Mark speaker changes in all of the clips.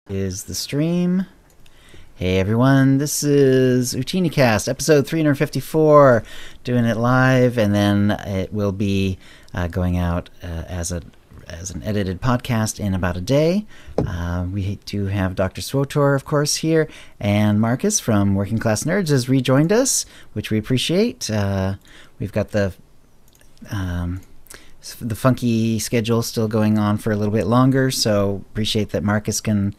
Speaker 1: Is the stream. Hey everyone, this is OotiniCast, episode 354, doing it live, and then it will be going out as an edited podcast in about a day. We do have Dr. SWTOR, of course, here, and Marcus from Working Class Nerds has rejoined us, which we appreciate. We've got the funky schedule still going on for a little bit longer, so appreciate that Marcus can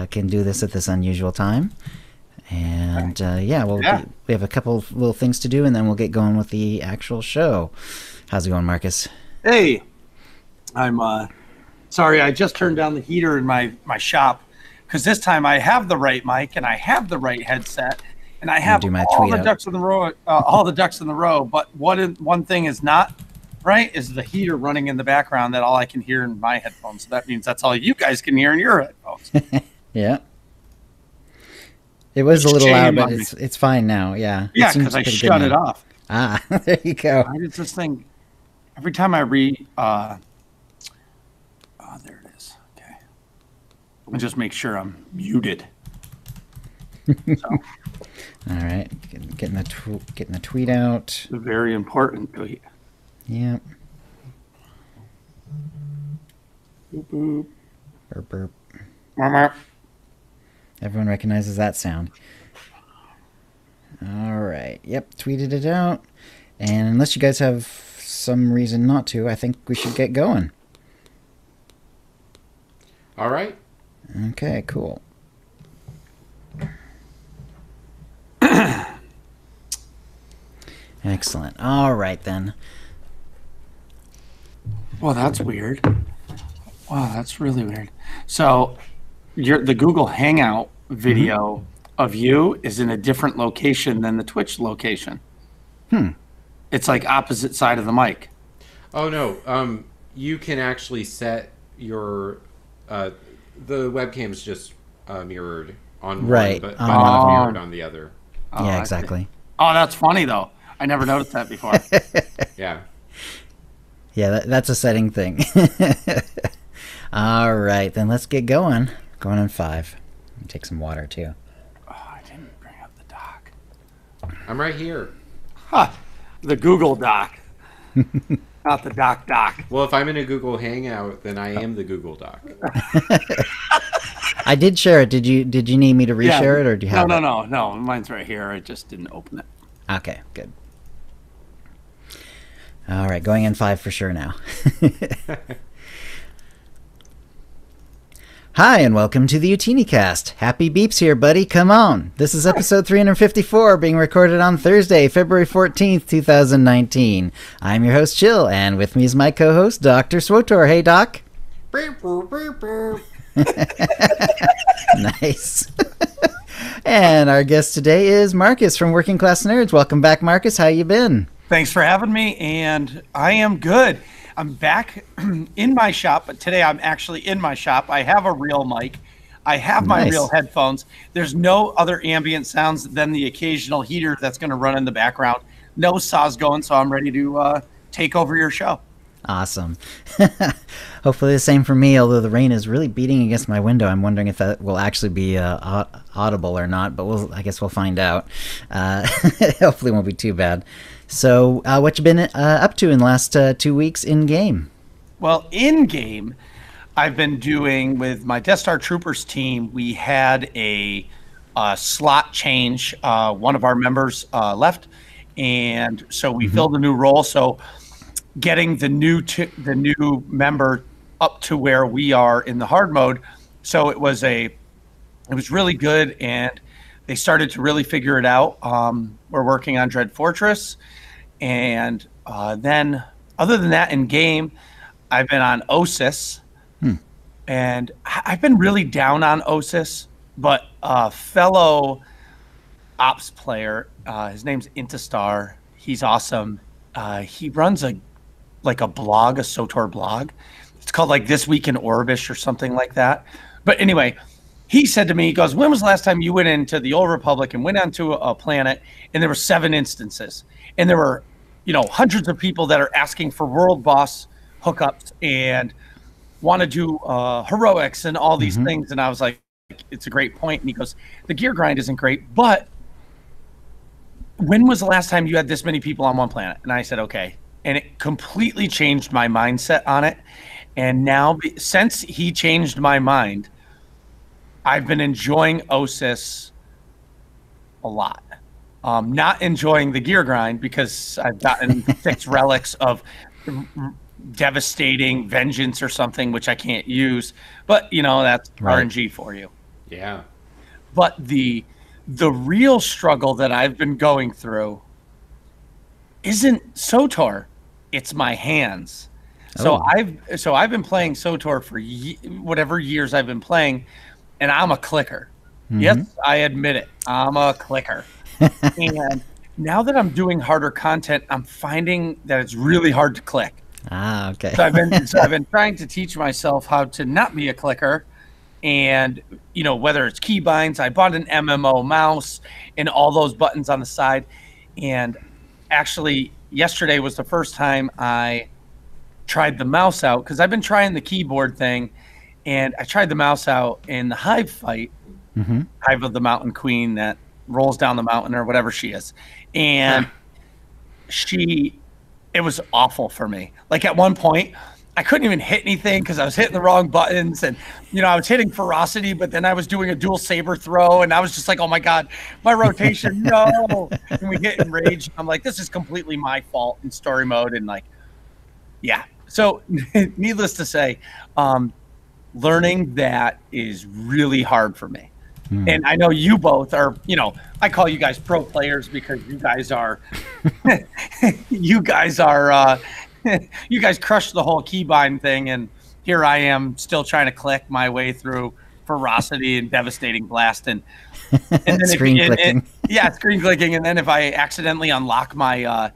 Speaker 1: do this at this unusual time. And we have a couple of little things to do, and then we'll get going with the actual show. How's it going, Marcus?
Speaker 2: Hey, I'm sorry, I just turned down the heater in my shop because this time I have the right mic and I have the right headset and I have all the ducks in the row. But one thing is not right is the heater running in the background that all I can hear in my headphones. So that means that's all you guys can hear in your headphones.
Speaker 1: Yeah. It was a little loud, but it's fine now. Yeah.
Speaker 2: Yeah, because I shut it off.
Speaker 1: Ah, there you go.
Speaker 2: It's this thing. Every time I there it is. Okay. I'll just make sure I'm muted. So.
Speaker 1: All right. Getting the tweet out.
Speaker 2: Very important tweet.
Speaker 1: Yep.
Speaker 2: Boop, boop.
Speaker 1: Burp, burp.
Speaker 2: Mama.
Speaker 1: Everyone recognizes that sound. All right. Yep. Tweeted it out. And unless you guys have some reason not to, I think we should get going.
Speaker 3: All right.
Speaker 1: Okay, cool. Excellent. All right, then.
Speaker 2: Well, that's weird. Wow, that's really weird. So, the Google Hangout video of you is in a different location than the Twitch location. It's like opposite side of the mic.
Speaker 3: Oh no, you can actually set your the webcam's just mirrored on
Speaker 1: right,
Speaker 3: one, but not mirrored on the other.
Speaker 1: Yeah, exactly.
Speaker 2: Oh, that's funny though. I never noticed that before.
Speaker 3: Yeah.
Speaker 1: Yeah, that's a setting thing. All right, then let's get going. Going in 5. Let me take some water too.
Speaker 2: Oh, I didn't bring up the doc.
Speaker 3: I'm right here.
Speaker 2: Huh. The Google Doc. Not the doc.
Speaker 3: Well, if I'm in a Google Hangout, then I am the Google Doc.
Speaker 1: I did share it. Did you need me to reshare it, or do you have it?
Speaker 2: No. Mine's right here. I just didn't open it.
Speaker 1: Okay, good. All right, going in 5 for sure now. Hi, and welcome to the OotiniCast. Happy beeps here, buddy. Come on. This is episode 354, being recorded on Thursday, February 14th, 2019. I'm your host, Chill, and with me is my co-host, Dr. SWTOR. Hey, Doc. Nice. And our guest today is Marcus from Working Class Nerds. Welcome back, Marcus. How you been?
Speaker 2: Thanks for having me, and I am good. I'm back in my shop, but today I'm actually in my shop. I have a real mic. I have my real headphones. There's no other ambient sounds than the occasional heater that's going to run in the background. No saws going, so I'm ready to take over your show.
Speaker 1: Awesome. Hopefully the same for me, although the rain is really beating against my window. I'm wondering if that will actually be audible or not, but I guess we'll find out. Hopefully it won't be too bad. So what you been up to in the last 2 weeks in-game?
Speaker 2: Well, in-game, I've been doing with my Death Star Troopers team. We had a slot change. One of our members left, and so we filled a new role. So getting the new member up to where we are in the hard mode. So it was really good, and they started to really figure it out. We're working on Dread Fortress, and then other than that, in game, I've been on OSIS, and I've been really down on OSIS. But a fellow ops player, his name's Intastar. He's awesome. He runs a blog, a SWTOR blog. It's called like This Week in Orbish or something like that. But anyway, he said to me, he goes, when was the last time you went into the Old Republic and went onto a planet and there were 7 instances and there were, hundreds of people that are asking for world boss hookups and want to do heroics and all these things. And I was like, it's a great point. And he goes, the gear grind isn't great, but when was the last time you had this many people on one planet? And I said, okay. And it completely changed my mindset on it. And now, since he changed my mind, I've been enjoying OSIS a lot. Not enjoying the gear grind because I've gotten 6 relics of devastating vengeance or something, which I can't use. But, that's RNG for you.
Speaker 3: Yeah.
Speaker 2: But the real struggle that I've been going through isn't SWTOR, it's my hands. So I've been playing SWTOR for whatever years I've been playing, and I'm a clicker. Mm-hmm. Yes, I admit it. I'm a clicker. And now that I'm doing harder content, I'm finding that it's really hard to click.
Speaker 1: Ah, okay.
Speaker 2: So I've been trying to teach myself how to not be a clicker. And, whether it's keybinds, I bought an MMO mouse and all those buttons on the side. And actually, yesterday was the first time I tried the mouse out, because I've been trying the keyboard thing. And I tried the mouse out in the Hive fight, Hive of the Mountain Queen that rolls down the mountain or whatever she is. And it was awful for me. Like at one point, I couldn't even hit anything because I was hitting the wrong buttons, and I was hitting ferocity, but then I was doing a dual saber throw, and I was just like, oh my god, my rotation, no. And we hit enrage. I'm like, this is completely my fault in story mode, and yeah. So needless to say, learning that is really hard for me. And I know you both are, I call you guys pro players because you guys are, you guys crushed the whole keybind thing. And here I am still trying to click my way through ferocity and devastating blast. And then
Speaker 1: screen clicking.
Speaker 2: Screen clicking. And then if I accidentally unlock my,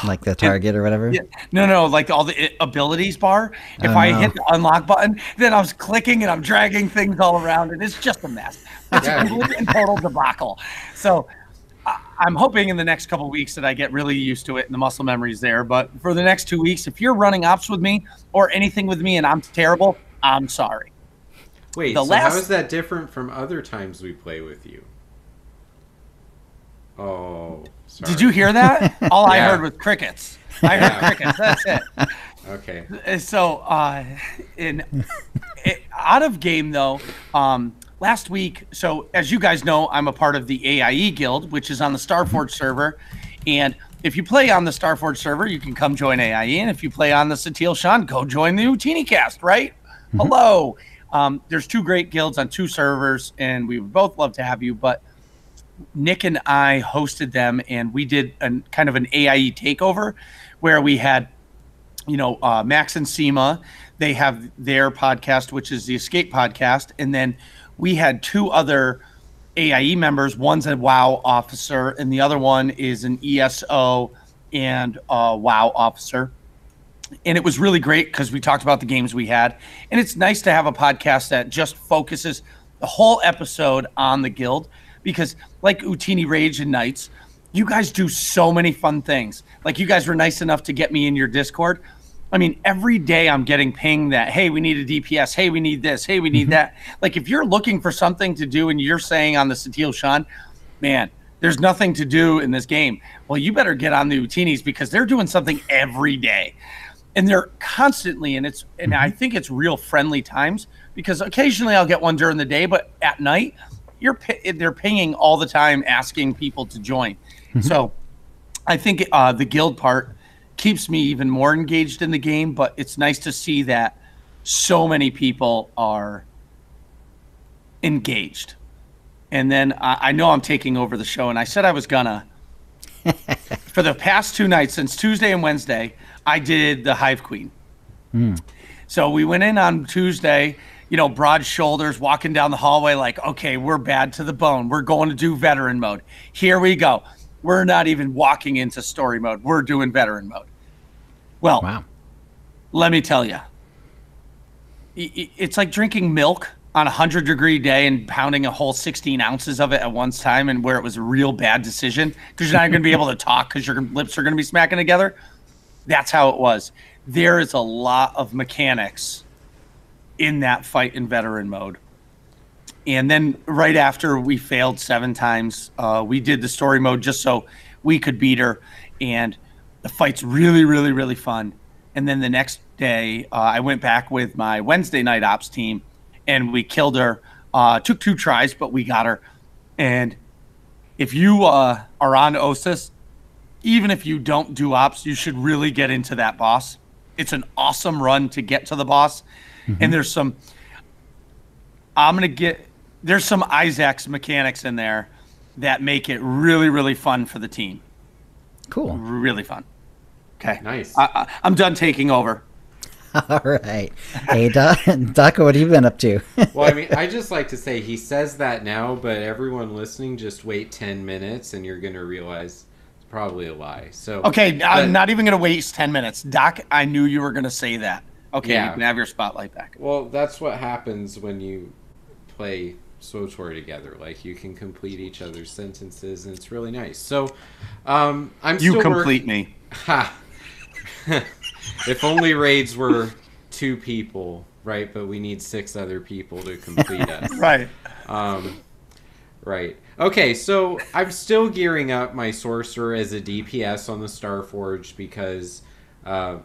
Speaker 1: like the target or whatever?
Speaker 2: No, like all the abilities bar. If I hit the unlock button, then I was clicking and I'm dragging things all around, and it's just a mess. It's a complete and total debacle. So I'm hoping in the next couple of weeks that I get really used to it and the muscle memory's there. But for the next 2 weeks, if you're running ops with me or anything with me and I'm terrible, I'm sorry.
Speaker 3: Wait, how is that different from other times we play with you? Oh, sorry.
Speaker 2: Did you hear that? All I heard was crickets. I heard crickets. That's it.
Speaker 3: Okay.
Speaker 2: So, out of game though, last week. So, as you guys know, I'm a part of the AIE Guild, which is on the Starforge server. And if you play on the Starforge server, you can come join AIE. And if you play on the SWTOR, go join the OotiniCast. Right? Hello. There's 2 great guilds on 2 servers, and we would both love to have you, but Nick and I hosted them, and we did kind of an AIE takeover where we had, Max and Seema. They have their podcast, which is the Escape podcast. And then we had 2 other AIE members. One's a WoW officer, and the other one is an ESO and a WoW officer. And it was really great because we talked about the games we had. And it's nice to have a podcast that just focuses the whole episode on the guild. Because like Utini Rage and Nights, you guys do so many fun things. Like you guys were nice enough to get me in your Discord. I mean, every day I'm getting pinged that, hey, we need a DPS. Hey, we need this. Hey, we need that. Like if you're looking for something to do and you're saying on the SWTOR, man, there's nothing to do in this game. Well, you better get on the Utinis because they're doing something every day. And they're constantly, and I think it's real friendly times because occasionally I'll get one during the day, but at night, they're pinging all the time asking people to join. So I think the guild part keeps me even more engaged in the game, but it's nice to see that so many people are engaged. And then I know I'm taking over the show, and I said I was gonna. For the past 2 nights, since Tuesday and Wednesday, I did the Hive Queen. So we went in on Tuesday, broad shoulders, walking down the hallway like, okay, we're bad to the bone. We're going to do veteran mode. Here we go. We're not even walking into story mode. We're doing veteran mode. Well, wow. Let me tell you, it's like drinking milk on a 100-degree day and pounding a whole 16 ounces of it at one time, and where it was a real bad decision because you're not going to be able to talk because your lips are going to be smacking together. That's how it was. There is a lot of mechanics in that fight in veteran mode. And then right after we failed 7 times, we did the story mode just so we could beat her. And the fight's really, really, really fun. And then the next day, I went back with my Wednesday night ops team, and we killed her. Took 2 tries, but we got her. And if you are on OSIS, even if you don't do ops, you should really get into that boss. It's an awesome run to get to the boss. Mm-hmm. And there's some Isaac's mechanics in there that make it really, really fun for the team.
Speaker 1: Cool.
Speaker 2: Really fun. Okay.
Speaker 3: Nice.
Speaker 2: I'm done taking over.
Speaker 1: All right. Hey, Daco, what have you been up to?
Speaker 3: Well, I mean, I just like to say he says that now, but everyone listening, just wait 10 minutes and you're going to realize it's probably a lie. So
Speaker 2: okay, I'm not even going to waste 10 minutes. Doc, I knew you were going to say that. Okay,
Speaker 3: yeah.
Speaker 2: You can have your spotlight back.
Speaker 3: Well, that's what happens when you play SWTOR together. Like, you can complete each other's sentences, and it's really nice. So,
Speaker 2: You complete me.
Speaker 3: Ha! If only raids were 2 people, right? But we need 6 other people to complete us.
Speaker 2: Right.
Speaker 3: Right. Okay, so I'm still gearing up my sorcerer as a DPS on the Starforged because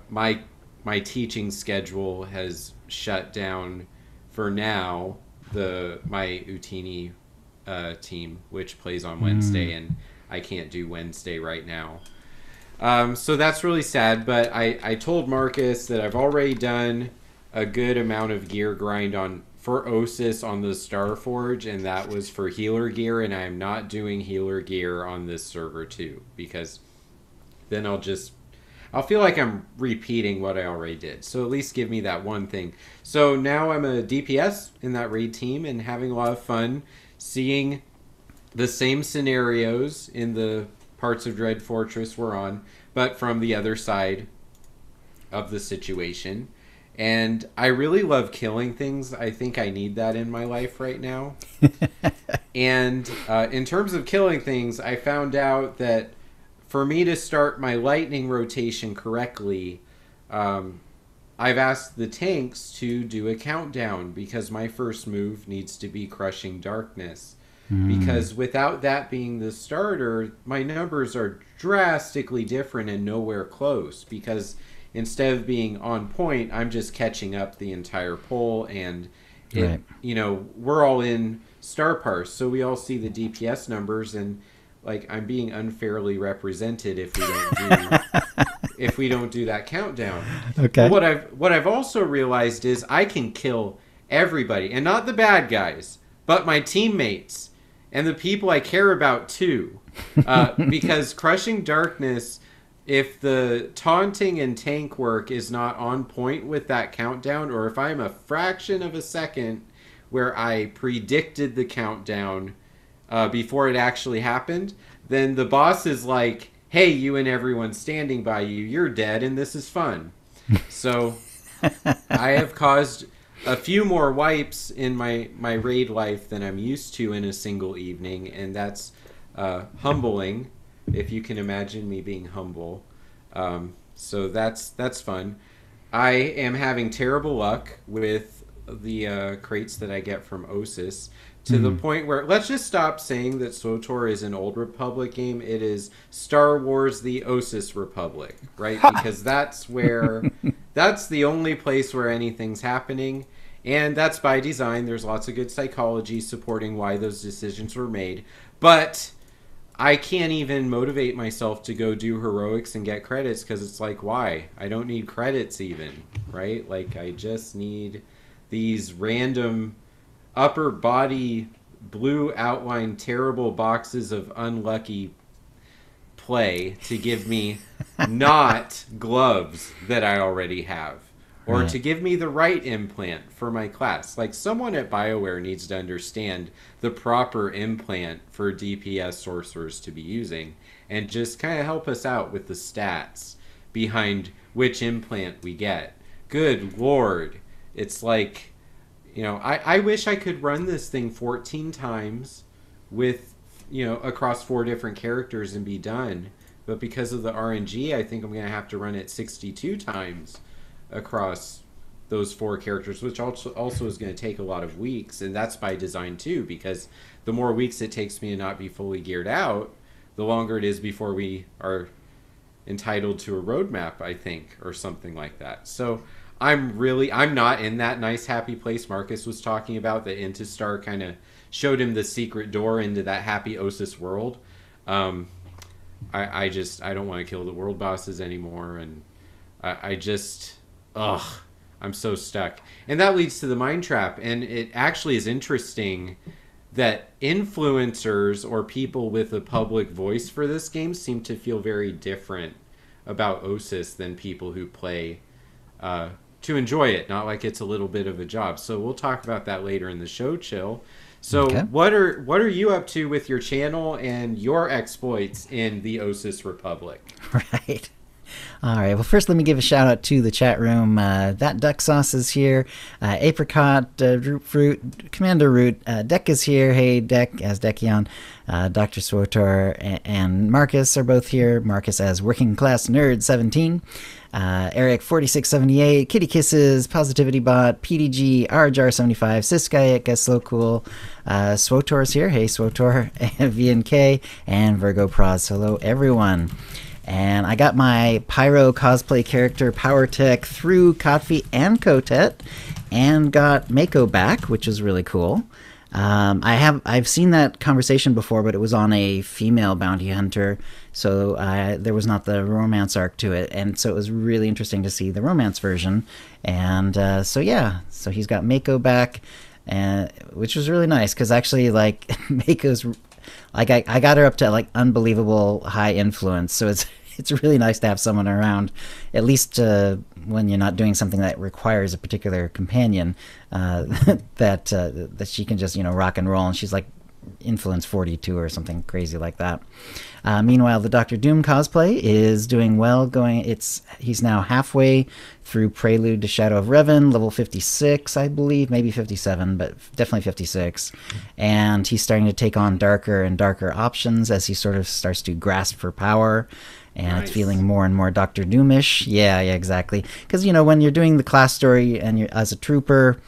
Speaker 3: my teaching schedule has shut down for now. My Utini team, which plays on Wednesday, and I can't do Wednesday right now. So that's really sad, but I told Marcus that I've already done a good amount of gear grind for OSIS on the Starforge, and that was for healer gear, and I'm not doing healer gear on this server too, because then I'll feel like I'm repeating what I already did. So at least give me that one thing. So now I'm a DPS in that raid team and having a lot of fun seeing the same scenarios in the parts of Dread Fortress we're on, but from the other side of the situation. And I really love killing things. I think I need that in my life right now. And in terms of killing things, I found out that for me to start my lightning rotation correctly, I've asked the tanks to do a countdown because my first move needs to be Crushing Darkness. Because without that being the starter, my numbers are drastically different and nowhere close. Because instead of being on point, I'm just catching up the entire poll, and right. We're all in Star Parse, so we all see the DPS numbers, and like I'm being unfairly represented if we don't do that countdown. Okay. But what I've also realized is I can kill everybody, and not the bad guys, but my teammates. And the people I care about, too. Because Crushing Darkness, if the taunting and tank work is not on point with that countdown, or if I'm a fraction of a second where I predicted the countdown before it actually happened, then the boss is like, hey, you and everyone standing by you, you're dead, and this is fun. So I have caused a few more wipes in my raid life than I'm used to in a single evening, and that's humbling, if you can imagine me being humble. So that's fun. I am having terrible luck with the crates that I get from OSIS, to the point where, let's just stop saying that SWTOR is an Old Republic game. It is Star Wars, the OSIS Republic, right? Because that's the only place where anything's happening. And that's by design. There's lots of good psychology supporting why those decisions were made. But I can't even motivate myself to go do heroics and get credits because it's like, why? I don't need credits even, right? Like, I just need these random upper body blue outline terrible boxes of unlucky play to give me not gloves that I already have. Or to give me the right implant for my class. Like, someone at BioWare needs to understand the proper implant for DPS sorcerers to be using, and just kind of help us out with the stats behind which implant we get. Good Lord. It's like, I wish I could run this thing 14 times with, across 4 different characters and be done. But because of the RNG, I think I'm going to have to run it 62 times across those 4 characters, which also is going to take a lot of weeks, and that's by design too, because the more weeks it takes me to not be fully geared out, the longer it is before we are entitled to a roadmap, I think, or something like that. So I'm not in that nice happy place Marcus was talking about, that Into Star kind of showed him the secret door into that happy Osis world. I don't want to kill the world bosses anymore, and I'm so stuck. And that leads to the mind trap, and it actually is interesting that influencers or people with a public voice for this game seem to feel very different about Osis than people who play to enjoy it, not like it's a little bit of a job. So we'll talk about that later in the show, Chill. So
Speaker 1: Okay.
Speaker 3: what are you up to with your channel and your exploits in the Osis Republic?
Speaker 1: Right. All right. Well, first, let me give a shout out to the chat room. That Duck Sauce is here. Apricot, Root Fruit, Commander Root. Deck is here. Hey, Deck, as Decion. Dr SWTOR and Marcus are both here. Marcus as Working Class Nerd 17. Eric 4678, Kitty Kisses, Positivity Bot, PDG, RJar75, Siskayik, Slow Cool. SWTOR is here. Hey, SWTOR, VNK, and Virgo Pros. Hello, everyone. And I got my Pyro cosplay character Power Tech through Kotfi and Kotet, and got Mako back, which is really cool. I've seen that conversation before, but it was on a female bounty hunter, so there was not the romance arc to it, and so it was really interesting to see the romance version. And so he's got Mako back, which was really nice, because actually, like, Mako's like, I got her up to like unbelievable high influence, so it's really nice to have someone around, at least when you're not doing something that requires a particular companion, that she can just, rock and roll, and she's like influence 42 or something crazy like that. Meanwhile, the Doctor Doom cosplay is doing well. He's now halfway through Prelude to Shadow of Revan, level 56, I believe, maybe 57, but definitely 56. And he's starting to take on darker and darker options as he sort of starts to grasp for power. And
Speaker 3: Nice.
Speaker 1: It's feeling more and more Doctor Doomish. Yeah, exactly. Because, when you're doing the class story and you're as a trooper,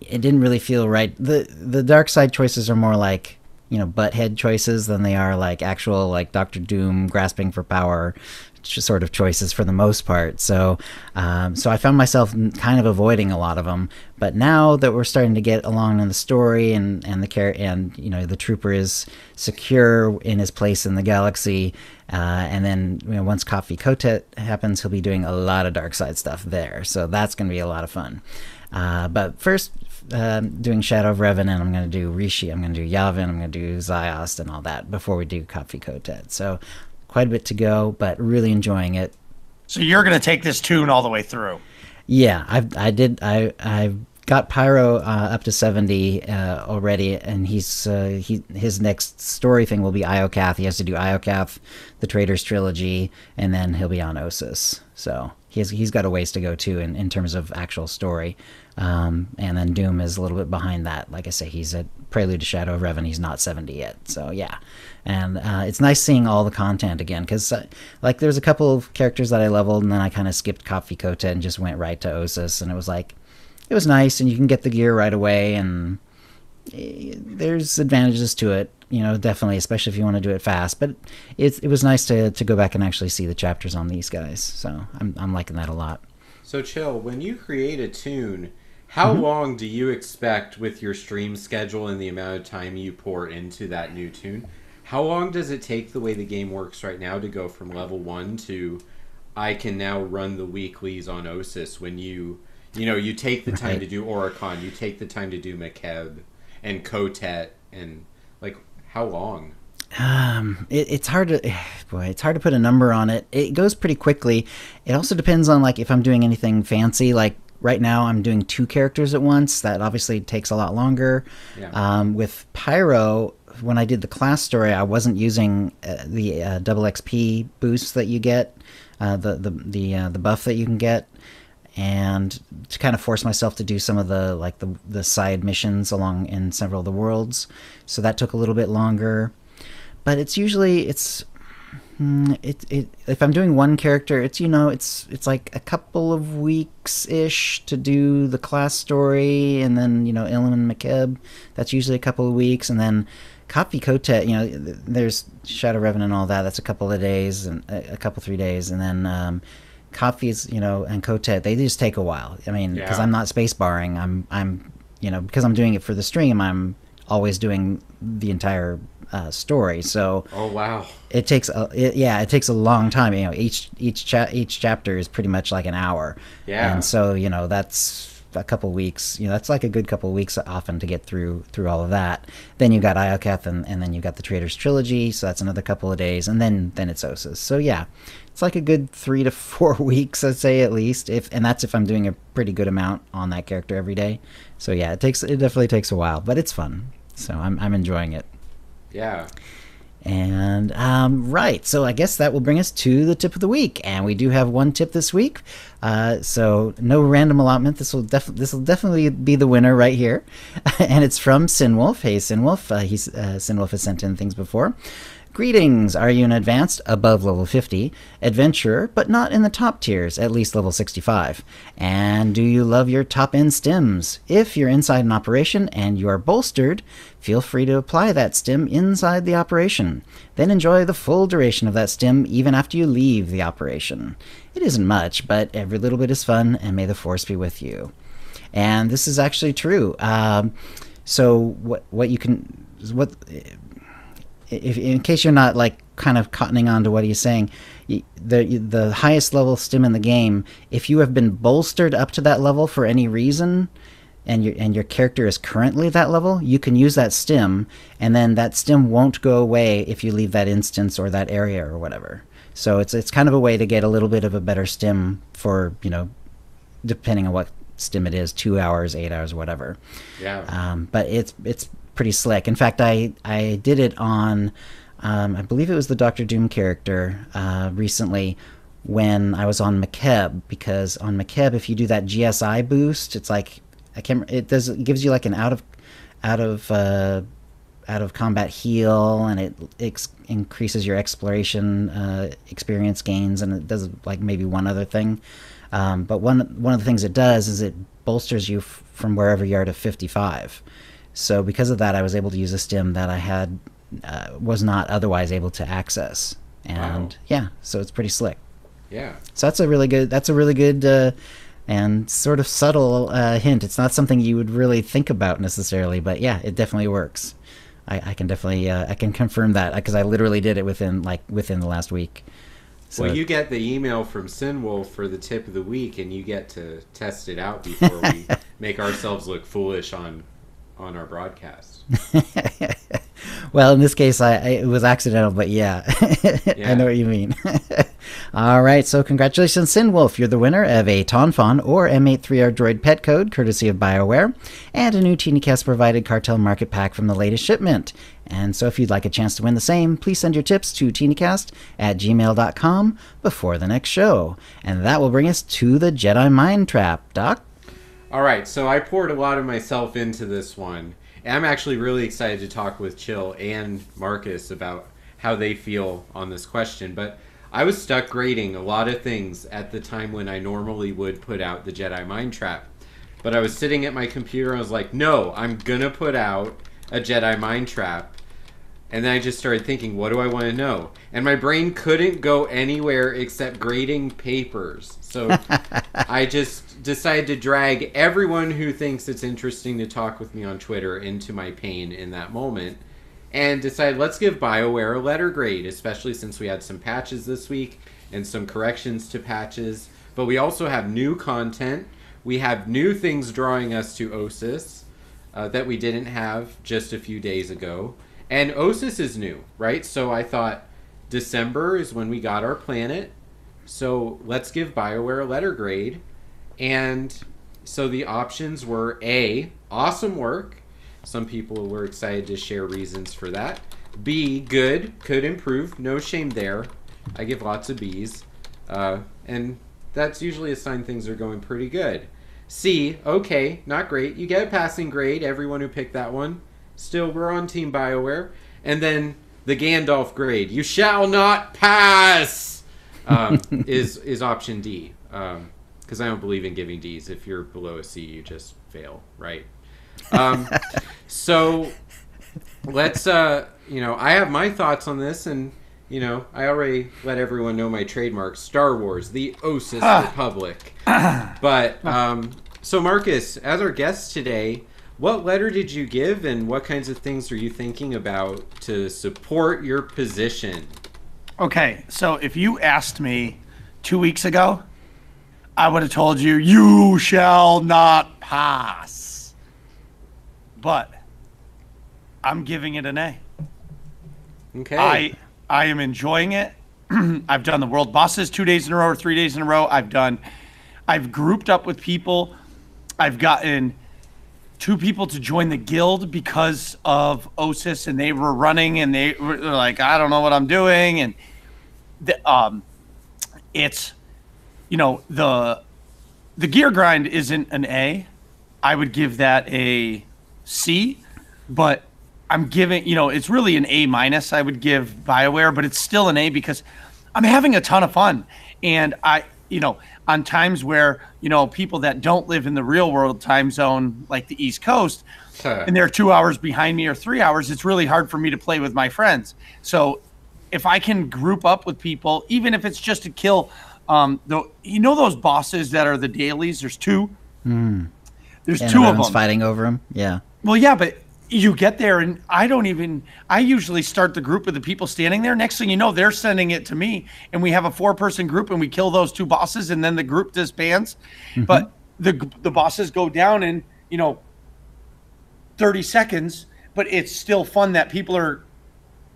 Speaker 1: it didn't really feel right. The dark side choices are more like, butthead choices than they are like actual, like, Doctor Doom grasping for power sort of choices for the most part. So I found myself kind of avoiding a lot of them. But now that we're starting to get along in the story, and the trooper is secure in his place in the galaxy, and then once Kotfi Kotet happens, he'll be doing a lot of dark side stuff there. So that's going to be a lot of fun. But first, doing Shadow of Revan, and I'm going to do Rishi, I'm going to do Yavin, I'm going to do Ziost and all that before we do Kotfi Kotet. So quite a bit to go, but really enjoying it.
Speaker 2: So you're going to take this tune all the way through?
Speaker 1: Yeah, I've got Pyro up to 70 already, and his next story thing will be Iokath. He has to do Iokath, the Traitors trilogy, and then he'll be on Osis. So he's got a ways to go too in terms of actual story. And then Doom is a little bit behind that. Like I say, he's at Prelude to Shadow of Revan. He's not 70 yet. So yeah, and it's nice seeing all the content again, because like there's a couple of characters that I leveled, and then I kind of skipped Kotfi Kotet and just went right to Osis, and it was nice, and you can get the gear right away, and there's advantages to it, definitely, especially if you want to do it fast. But it was nice to go back and actually see the chapters on these guys. So I'm liking that a lot.
Speaker 3: So Chill, when you create a tune, how long do you expect, with your stream schedule and the amount of time you pour into that new tune, how long does it take, the way the game works right now, to go from level 1 to I can now run the weeklies on Osis, when you take the time to do Oricon, you take the time to do Makeb and Kotet, and like, how long?
Speaker 1: It's hard to put a number on it. It goes pretty quickly. It also depends on, like, if I'm doing anything fancy. Like right now I'm doing 2 characters at once. That obviously takes a lot longer.
Speaker 3: Yeah.
Speaker 1: With Pyro, when I did the class story, I wasn't using the double XP boost that you get, the buff that you can get, and to kind of force myself to do some of the side missions along in several of the worlds. So that took a little bit longer. But it's If I'm doing one character, it's like a couple of weeks ish to do the class story, and then Ilum and McKeb, that's usually a couple of weeks, and then Copy Kotet, there's Shadow Revan and all that. That's a couple of days and a couple 3 days, and then copies, and Kotet, they just take a while. I mean, because I'm not space barring. I'm because I'm doing it for the stream, I'm always doing the entire story. So
Speaker 3: oh wow,
Speaker 1: it takes a long time. Each chapter is pretty much like an hour.
Speaker 3: Yeah,
Speaker 1: and so that's a couple weeks. That's like a good couple weeks often to get through all of that. Then you got Ioketh, and then you got the Traitors trilogy, so that's another couple of days, and then it's Osas. So yeah, it's like a good 3 to 4 weeks, I'd say, at least. And that's if I'm doing a pretty good amount on that character every day. So yeah, it definitely takes a while, but it's fun. So I'm enjoying it.
Speaker 3: Yeah.
Speaker 1: And right, so I guess that will bring us to the tip of the week, and we do have one tip this week. So no random allotment. This will definitely be the winner right here, and it's from Sinwolf. Hey, Sinwolf. Sinwolf has sent in things before. Greetings! Are you an advanced, above level 50, adventurer, but not in the top tiers, at least level 65? And do you love your top-end stims? If you're inside an operation and you are bolstered, feel free to apply that stim inside the operation. Then enjoy the full duration of that stim even after you leave the operation. It isn't much, but every little bit is fun, and may the force be with you. And this is actually true. So if in case you're not like kind of cottoning on to what he's saying, the highest level stim in the game, if you have been bolstered up to that level for any reason, and your character is currently that level, you can use that stim, and then that stim won't go away if you leave that instance or that area or whatever. So it's kind of a way to get a little bit of a better stim for, depending on what stim it is, 2 hours, 8 hours, whatever.
Speaker 3: Yeah.
Speaker 1: But it's pretty slick. In fact, I did it on, I believe it was the Doctor Doom character recently when I was on McKeb, because on McKeb, if you do that GSI boost, it's like it gives you like an out of combat heal, and it increases your exploration experience gains, and it does like maybe one other thing. But one of the things it does is it bolsters you from wherever you are to 55. So because of that, I was able to use a stim that I had was not otherwise able to access, and yeah, so it's pretty slick.
Speaker 3: Yeah.
Speaker 1: So that's a really good and sort of subtle hint. It's not something you would really think about necessarily, but yeah, it definitely works. I can definitely I can confirm that because I literally did it within the last week. So
Speaker 3: well, you get the email from Sinwolf for the tip of the week, and you get to test it out before we make ourselves look foolish on our broadcast.
Speaker 1: Well, in this case, it was accidental, but yeah. I know what you mean. All right, so congratulations, Sinwolf. You're the winner of a Tonfon or M83R droid pet code, courtesy of BioWare, and a new OotiniCast provided Cartel Market Pack from the latest shipment. And so if you'd like a chance to win the same, please send your tips to OotiniCast@gmail.com before the next show. And that will bring us to the Jedi Mind Trap. Doc?
Speaker 3: All right, so I poured a lot of myself into this one. And I'm actually really excited to talk with Chill and Marcus about how they feel on this question. But I was stuck grading a lot of things at the time when I normally would put out the Jedi Mind Trap. But I was sitting at my computer and I was like, no, I'm going to put out a Jedi Mind Trap. And then I just started thinking, what do I want to know? And my brain couldn't go anywhere except grading papers. So I just decided to drag everyone who thinks it's interesting to talk with me on Twitter into my pain in that moment. And decided, let's give BioWare a letter grade, especially since we had some patches this week and some corrections to patches. But we also have new content. We have new things drawing us to OSIS that we didn't have just a few days ago. And OSIS is new, right? So I thought December is when we got our planet. So let's give BioWare a letter grade. And so the options were A, awesome work. Some people were excited to share reasons for that. B, good, could improve, no shame there. I give lots of Bs. And that's usually a sign things are going pretty good. C, okay, not great. You get a passing grade, everyone who picked that one. Still, we're on Team BioWare. And then the Gandalf grade. You shall not pass. Is option D. Because I don't believe in giving Ds. If you're below a C, you just fail, right? So let's, I have my thoughts on this, and, I already let everyone know my trademark, Star Wars, the Osis Republic. But, so Marcus, as our guest today, what letter did you give, and what kinds of things are you thinking about to support your position?
Speaker 2: Okay, so if you asked me 2 weeks ago, I would have told you, you shall not pass. But I'm giving it an A.
Speaker 3: Okay.
Speaker 2: I am enjoying it. I've done the world bosses 2 days in a row or 3 days in a row. I've grouped up with people. I've gotten 2 people to join the guild because of OSIS, and they were running, and they were like, I don't know what I'm doing. And it's, the gear grind isn't an A. I would give that a C, but I'm giving, it's really an A minus. I would give BioWare, but it's still an A because I'm having a ton of fun. And on times where, people that don't live in the real world time zone, like the East Coast, and they're 2 hours behind me or 3 hours, it's really hard for me to play with my friends. So if I can group up with people, even if it's just to kill, those bosses that are the dailies, there's 2. There's
Speaker 1: and
Speaker 2: 2 of them
Speaker 1: fighting over them. Yeah.
Speaker 2: Well, yeah, but you get there, and I usually start the group with the people standing there. Next thing you know, they're sending it to me, and we have a 4-person group, and we kill those 2 bosses, and then the group disbands. But the bosses go down in 30 seconds, but it's still fun that people are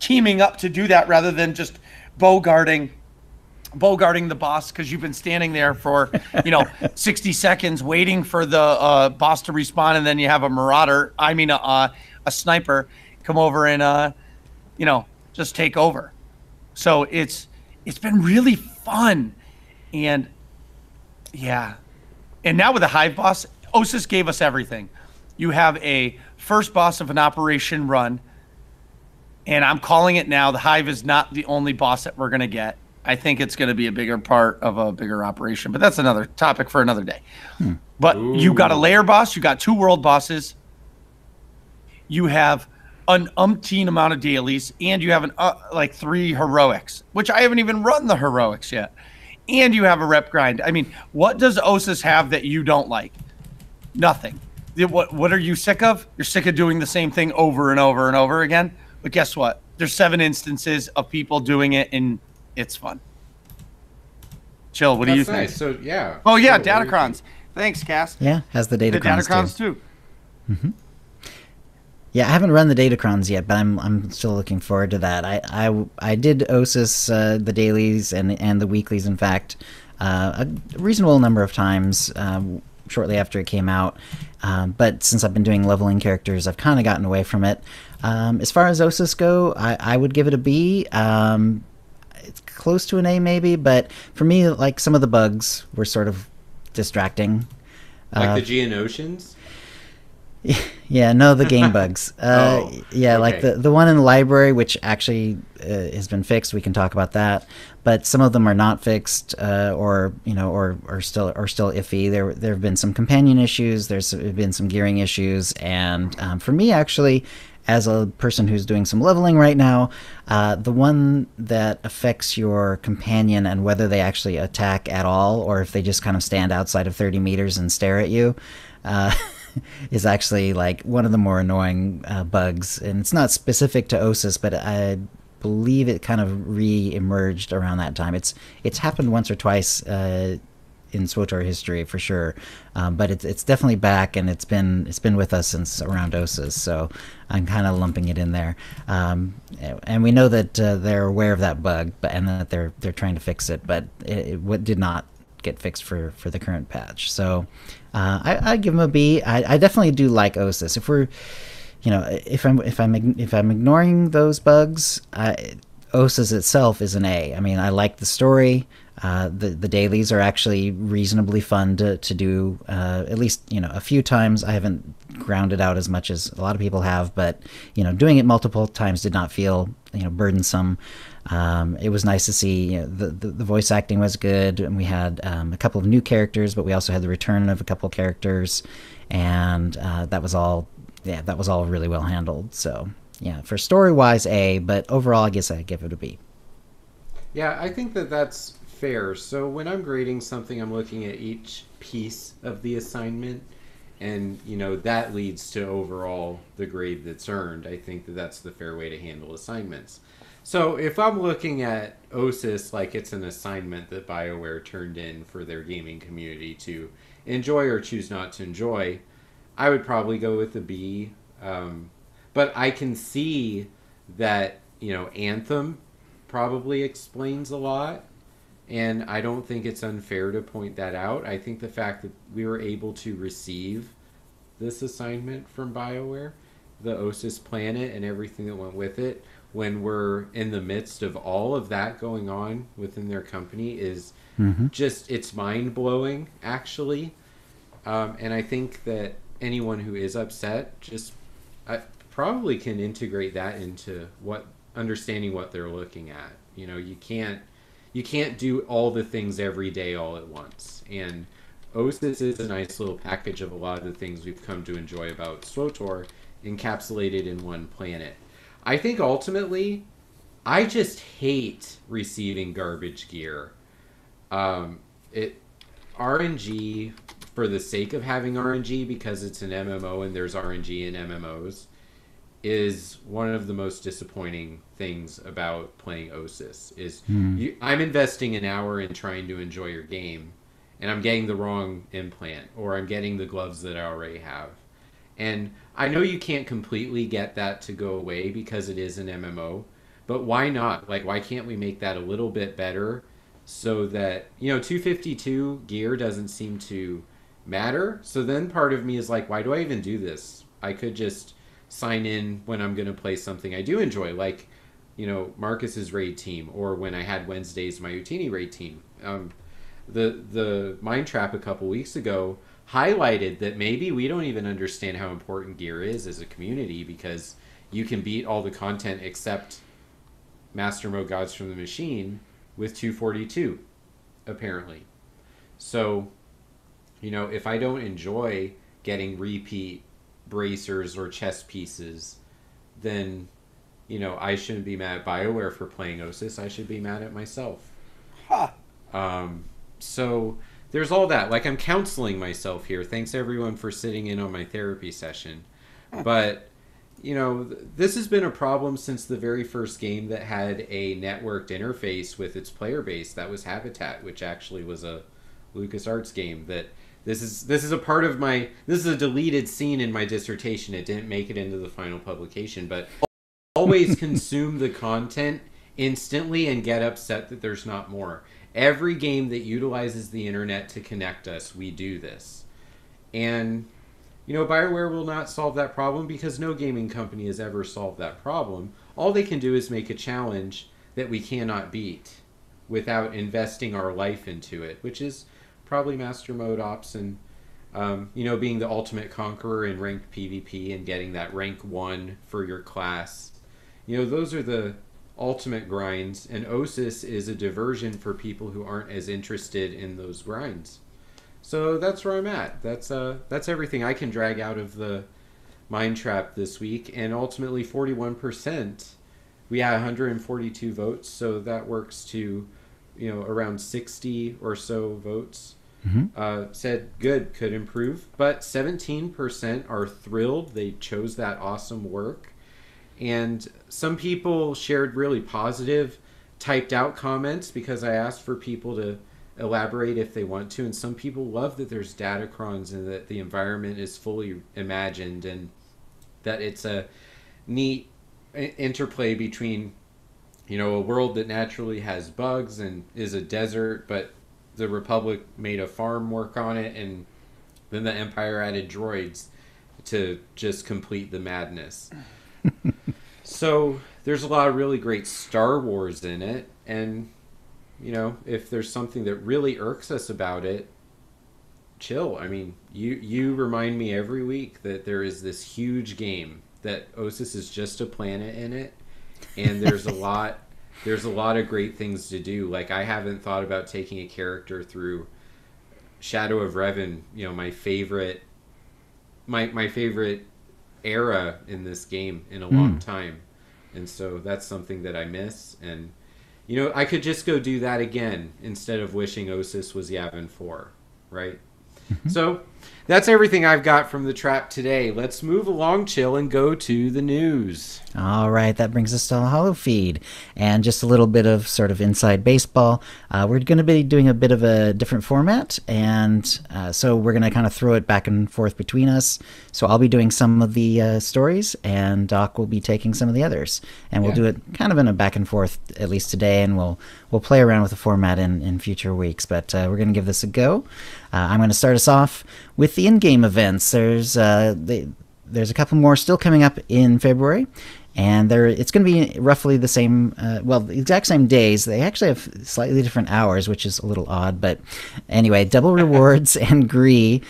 Speaker 2: teaming up to do that rather than just bogarting the boss because you've been standing there for 60 seconds waiting for the boss to respawn, and then you have a sniper come over and just take over. So it's been really fun. And yeah, and now with the Hive boss, Osis gave us everything. You have a first boss of an operation run, and I'm calling it now, the Hive is not the only boss that we're going to get. I think it's going to be a bigger part of a bigger operation, but that's another topic for another day. But you got a layer boss, you got 2 world bosses, you have an umpteen amount of dailies, and you have 3 heroics, which I haven't even run the heroics yet. And you have a rep grind. I mean, what does Osis have that you don't like? Nothing. What are you sick of? You're sick of doing the same thing over and over and over again. But guess what? There's 7 instances of people doing it, and it's fun. Chill, what do you think?
Speaker 3: Nice. So, yeah.
Speaker 2: Oh, yeah, Datacrons. Thanks, Cass.
Speaker 1: Yeah, has the Datacrons
Speaker 2: too.
Speaker 1: Yeah, I haven't run the Datacrons yet, but I'm still looking forward to that. I did Osis, the dailies and the weeklies, in fact, a reasonable number of times shortly after it came out. But since I've been doing leveling characters, I've kind of gotten away from it. As far as Osis go, I would give it a B. It's close to an A maybe, but for me, like, some of the bugs were sort of distracting.
Speaker 3: Like the Geonosians?
Speaker 1: Yeah, no, the game bugs. Yeah,
Speaker 3: okay.
Speaker 1: Like the one in the library, which actually has been fixed. We can talk about that. But some of them are not fixed, or still iffy. There have been some companion issues. There's been some gearing issues, and for me, actually, as a person who's doing some leveling right now, the one that affects your companion and whether they actually attack at all, or if they just kind of stand outside of 30 meters and stare at you, is actually like one of the more annoying bugs. And it's not specific to Osis, but I believe it kind of re-emerged around that time. It's happened once or twice in SWTOR history for sure, but it's definitely back, and it's been with us since around Osis, so I'm kind of lumping it in there. And we know that they're aware of that bug, and that they're trying to fix it, but it did not get fixed for the current patch. So I give them a B. I definitely do like Osis. If we're, if I'm ignoring those bugs, Osis itself is an A. I mean, I like the story. The dailies are actually reasonably fun to do, at least a few times. I haven't ground it out as much as a lot of people have, but doing it multiple times did not feel burdensome. It was nice to see the voice acting was good, and we had a couple of new characters, but we also had the return of a couple of characters, and that was all really well handled. So yeah, for story wise, A, but overall I guess I'd give it a B.
Speaker 3: Yeah, I think that's fair. So when I'm grading something, I'm looking at each piece of the assignment, and that leads to overall the grade that's earned. I think that's the fair way to handle assignments. So if I'm looking at OSIS like it's an assignment that BioWare turned in for their gaming community to enjoy or choose not to enjoy, I would probably go with a B. But I can see that Anthem probably explains a lot, and I don't think it's unfair to point that out. I think the fact that we were able to receive this assignment from BioWare, the OSIS planet and everything that went with it, when we're in the midst of all of that going on within their company, is just, it's mind-blowing, actually. And I think that anyone who is upset just probably can integrate that into understanding what they're looking at. You can't do all the things every day all at once. And OSIS is a nice little package of a lot of the things we've come to enjoy about SWTOR encapsulated in one planet. I think ultimately, I just hate receiving garbage gear. RNG, for the sake of having RNG, because it's an MMO and there's RNG in MMOs, is one of the most disappointing things about playing OSIS. I'm investing an hour in trying to enjoy your game, and I'm getting the wrong implant, or I'm getting the gloves that I already have. And I know you can't completely get that to go away because it is an MMO, but why not? Like, why can't we make that a little bit better so that, 252 gear doesn't seem to matter? So then part of me is like, why do I even do this? I could just sign in when I'm going to play something I do enjoy, like, Marcus's raid team, or when I had Wednesdays, my Utini raid team. The Mind Trap a couple weeks ago highlighted that maybe we don't even understand how important gear is as a community, because you can beat all the content except Master Mode Gods from the Machine with 242, apparently. So, if I don't enjoy getting repeat bracers or chest pieces, then, I shouldn't be mad at BioWare for playing OSIS. I should be mad at myself. So there's all that. Like, I'm counseling myself here. Thanks everyone for sitting in on my therapy session. But, this has been a problem since the very first game that had a networked interface with its player base. That was Habitat, which actually was a LucasArts game. That this is a part of this is a deleted scene in my dissertation. It didn't make it into the final publication, but always consume the content instantly and get upset that there's not more. Every game that utilizes the internet to connect us, we do this. And, BioWare will not solve that problem, because no gaming company has ever solved that problem. All they can do is make a challenge that we cannot beat without investing our life into it, which is probably Master Mode Ops and, being the ultimate conqueror in ranked PvP and getting that rank 1 for your class. Those are the ultimate grinds, and OSIS is a diversion for people who aren't as interested in those grinds. So that's where I'm at. That's everything I can drag out of the Mind Trap this week, and ultimately 41%. We had 142 votes, so that works to, around 60 or so votes. Said good, could improve, but 17% are thrilled they chose that awesome work. And some people shared really positive typed out comments because I asked for people to elaborate if they want to, and some people love that there's datacrons and that the environment is fully imagined, and that it's a neat interplay between, a world that naturally has bugs and is a desert, but the Republic made a farm work on it, and then the Empire added droids to just complete the madness. So there's a lot of really great Star Wars in it, and if there's something that really irks us about it, chill. I mean, you remind me every week that there is this huge game that Osis is just a planet in it, and there's a lot of great things to do. Like, I haven't thought about taking a character through Shadow of Revan, my favorite era in this game in a long time. And so that's something that I miss. And I could just go do that again instead of wishing Osis was Yavin 4, right? So that's everything I've got from the trap today. Let's move along, Chill, and go to the news.
Speaker 1: All right, that brings us to the Hollow Feed. And just a little bit of sort of inside baseball. We're going to be doing a bit of a different format, and so we're going to kind of throw it back and forth between us. So I'll be doing some of the stories, and Doc will be taking some of the others. And we'll do it kind of in a back and forth, at least today, and we'll play around with the format in future weeks. But we're going to give this a go. I'm going to start us off with the in-game events. There's a couple more still coming up in February, and it's going to be roughly the same, the exact same days. They actually have slightly different hours, which is a little odd. But anyway, Double Rewards and Gree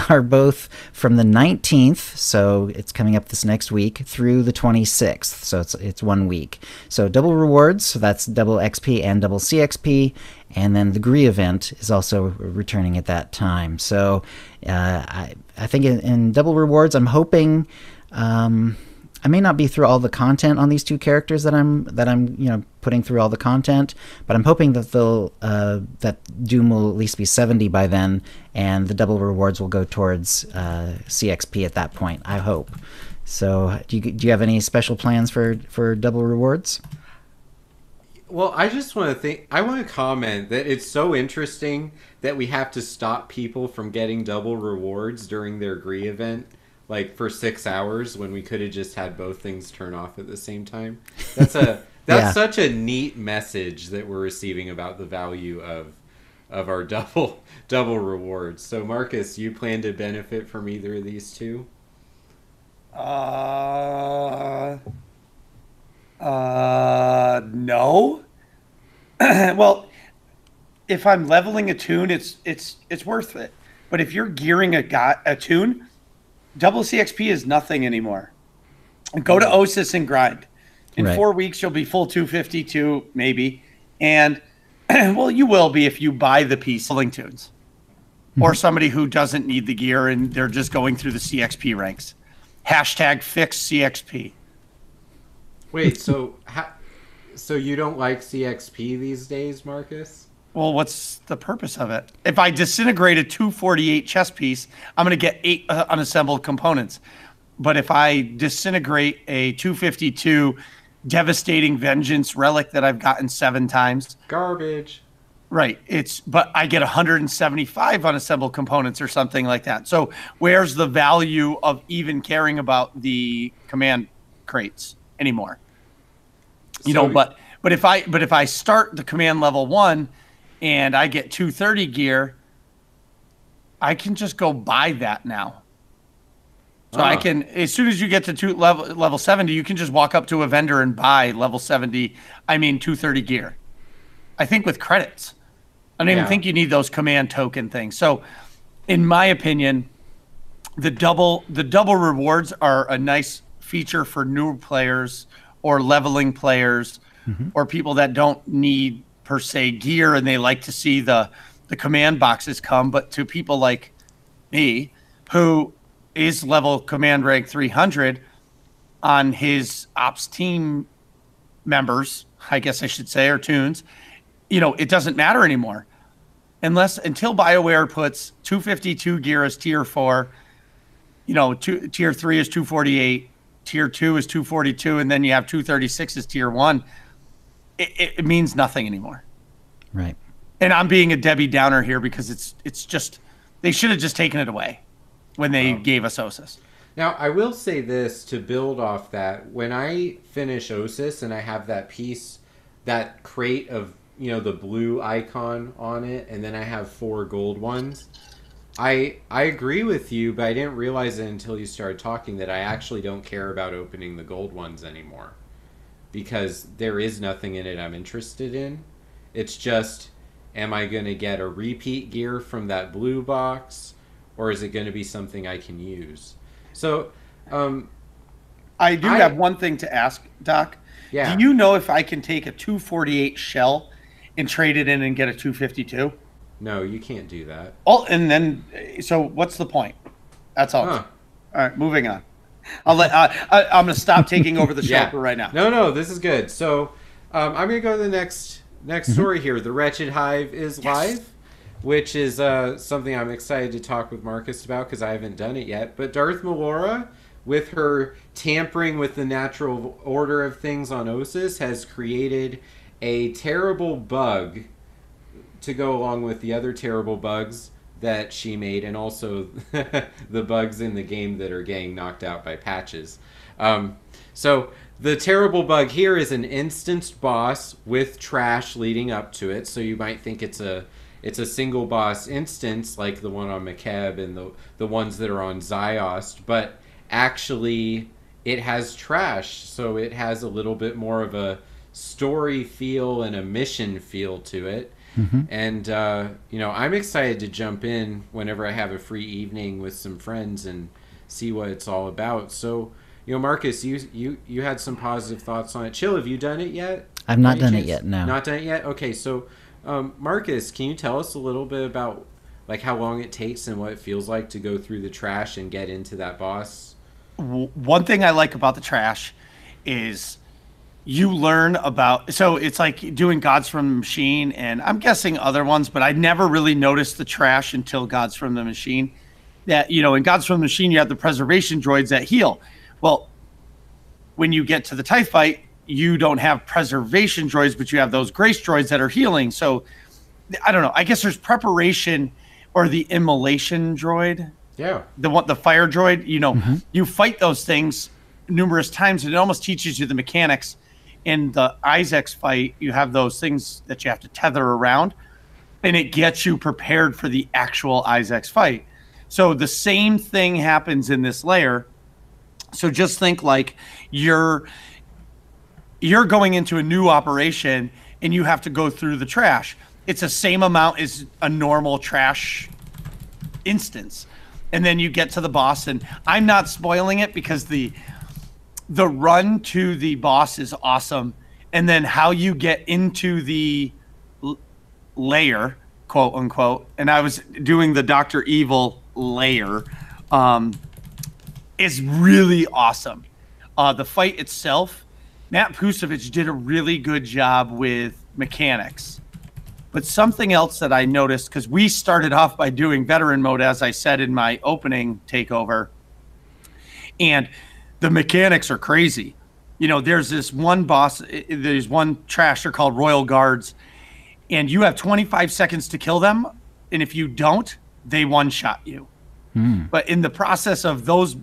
Speaker 1: are both from the 19th, so it's coming up this next week, through the 26th, so it's 1 week. So Double Rewards, so that's double XP and double CXP, and then the Gree event is also returning at that time. So I think in Double Rewards, I'm hoping I may not be through all the content on these two characters that I'm putting through all the content, but I'm hoping that that Doom will at least be 70 by then, and the Double Rewards will go towards CXP at that point, I hope. So do you have any special plans for Double Rewards?
Speaker 3: Well, I just want to comment that it's so interesting that we have to stop people from getting double rewards during their Gree event, like for 6 hours, when we could have just had both things turn off at the same time. That's such a neat message that we're receiving about the value of our double rewards. So Marcus, you plan to benefit from either of these two?
Speaker 2: No. Well, if I'm leveling a toon, it's worth it. But if you're gearing a toon, double CXP is nothing anymore. Go to Osis and grind. In 4 weeks, you'll be full 252, maybe. And, well, you will be if you buy the piece leveling toons. Or somebody who doesn't need the gear and they're just going through the CXP ranks. Hashtag fix CXP.
Speaker 3: Wait, so you don't like CXP these days, Marcus?
Speaker 2: Well, what's the purpose of it? If I disintegrate a 248 chess piece, I'm going to get 8 unassembled components. But if I disintegrate a 252 devastating vengeance relic that I've gotten 7 times,
Speaker 3: garbage.
Speaker 2: Right. But I get 175 unassembled components or something like that. So where's the value of even caring about the command crates anymore? But if I start the command level 1 and I get 230 gear, I can just go buy that now. So I can, as soon as you get to level 70, you can just walk up to a vendor and buy level 230 gear. I think with credits. I don't even think you need those command token things. So in my opinion, the double rewards are a nice feature for new players or leveling players or people that don't need per se gear and they like to see the command boxes come. But to people like me, who is level command rank 300 on his ops team members, I guess I should say, or toons, it doesn't matter anymore. Until BioWare puts 252 gear as tier 4, tier 3 is 248, tier 2 is 242, and then you have 236 as tier 1. It means nothing anymore.
Speaker 1: Right.
Speaker 2: And I'm being a Debbie Downer here because it's just, they should have just taken it away when they gave us Osis.
Speaker 3: Now, I will say this to build off that. When I finish Osis and I have that piece, that crate of, the blue icon on it, and then I have 4 gold ones, I agree with you, but I didn't realize it until you started talking that I actually don't care about opening the gold ones anymore. Because there is nothing in it I'm interested in. It's just am I going to get a repeat gear from that blue box, or is it going to be something I can use? So,
Speaker 2: I have one thing to ask, Doc.
Speaker 3: Yeah.
Speaker 2: Do you know if I can take a 248 shell and trade it in and get a 252?
Speaker 3: No, you can't do that.
Speaker 2: Oh, and then, so what's the point? That's all.
Speaker 3: Huh.
Speaker 2: All right, moving on. I'm going to stop taking over the show for right now.
Speaker 3: No, this is good. So I'm going to go to the next story here. The Wretched Hive is live, which is something I'm excited to talk with Marcus about because I haven't done it yet. But Darth Melora, with her tampering with the natural order of things on Ossus, has created a terrible bug to go along with the other terrible bugs that she made, and also the bugs in the game that are getting knocked out by patches. So the terrible bug here is an instanced boss with trash leading up to it. So you might think it's a single boss instance like the one on Makeb and the ones that are on Ziost, but actually it has trash, so it has a little bit more of a story feel and a mission feel to it. And I'm excited to jump in whenever I have a free evening with some friends and see what it's all about. So, Marcus, you had some positive thoughts on it. Chill, have you done it yet?
Speaker 1: I've not done it yet, no.
Speaker 3: Not done it yet? Okay, so Marcus, can you tell us a little bit about like how long it takes and what it feels like to go through the trash and get into that boss?
Speaker 2: One thing I like about the trash is you learn about, so it's like doing Gods from the Machine, and I'm guessing other ones, but I never really noticed the trash until Gods from the Machine. That, in Gods from the Machine, you have the preservation droids that heal. Well, when you get to the TIE fight, you don't have preservation droids, but you have those grace droids that are healing. So, I don't know. I guess there's preparation or the immolation droid.
Speaker 3: Yeah.
Speaker 2: The fire droid, you fight those things numerous times, and it almost teaches you the mechanics. In the Isaac's fight, you have those things that you have to tether around, and it gets you prepared for the actual Isaac's fight. So the same thing happens in this layer. So just think like you're going into a new operation, and you have to go through the trash. It's the same amount as a normal trash instance. And then you get to the boss, and I'm not spoiling it because the run to the boss is awesome. And then how you get into the layer, quote unquote, and I was doing the Dr. Evil layer, is really awesome. The fight itself, Matt Pusevich did a really good job with mechanics. But something else that I noticed, because we started off by doing veteran mode, as I said in my opening takeover, and the mechanics are crazy. There's this one boss, there's one trasher called Royal Guards, and you have 25 seconds to kill them, and if you don't, they one-shot you. But in the process of those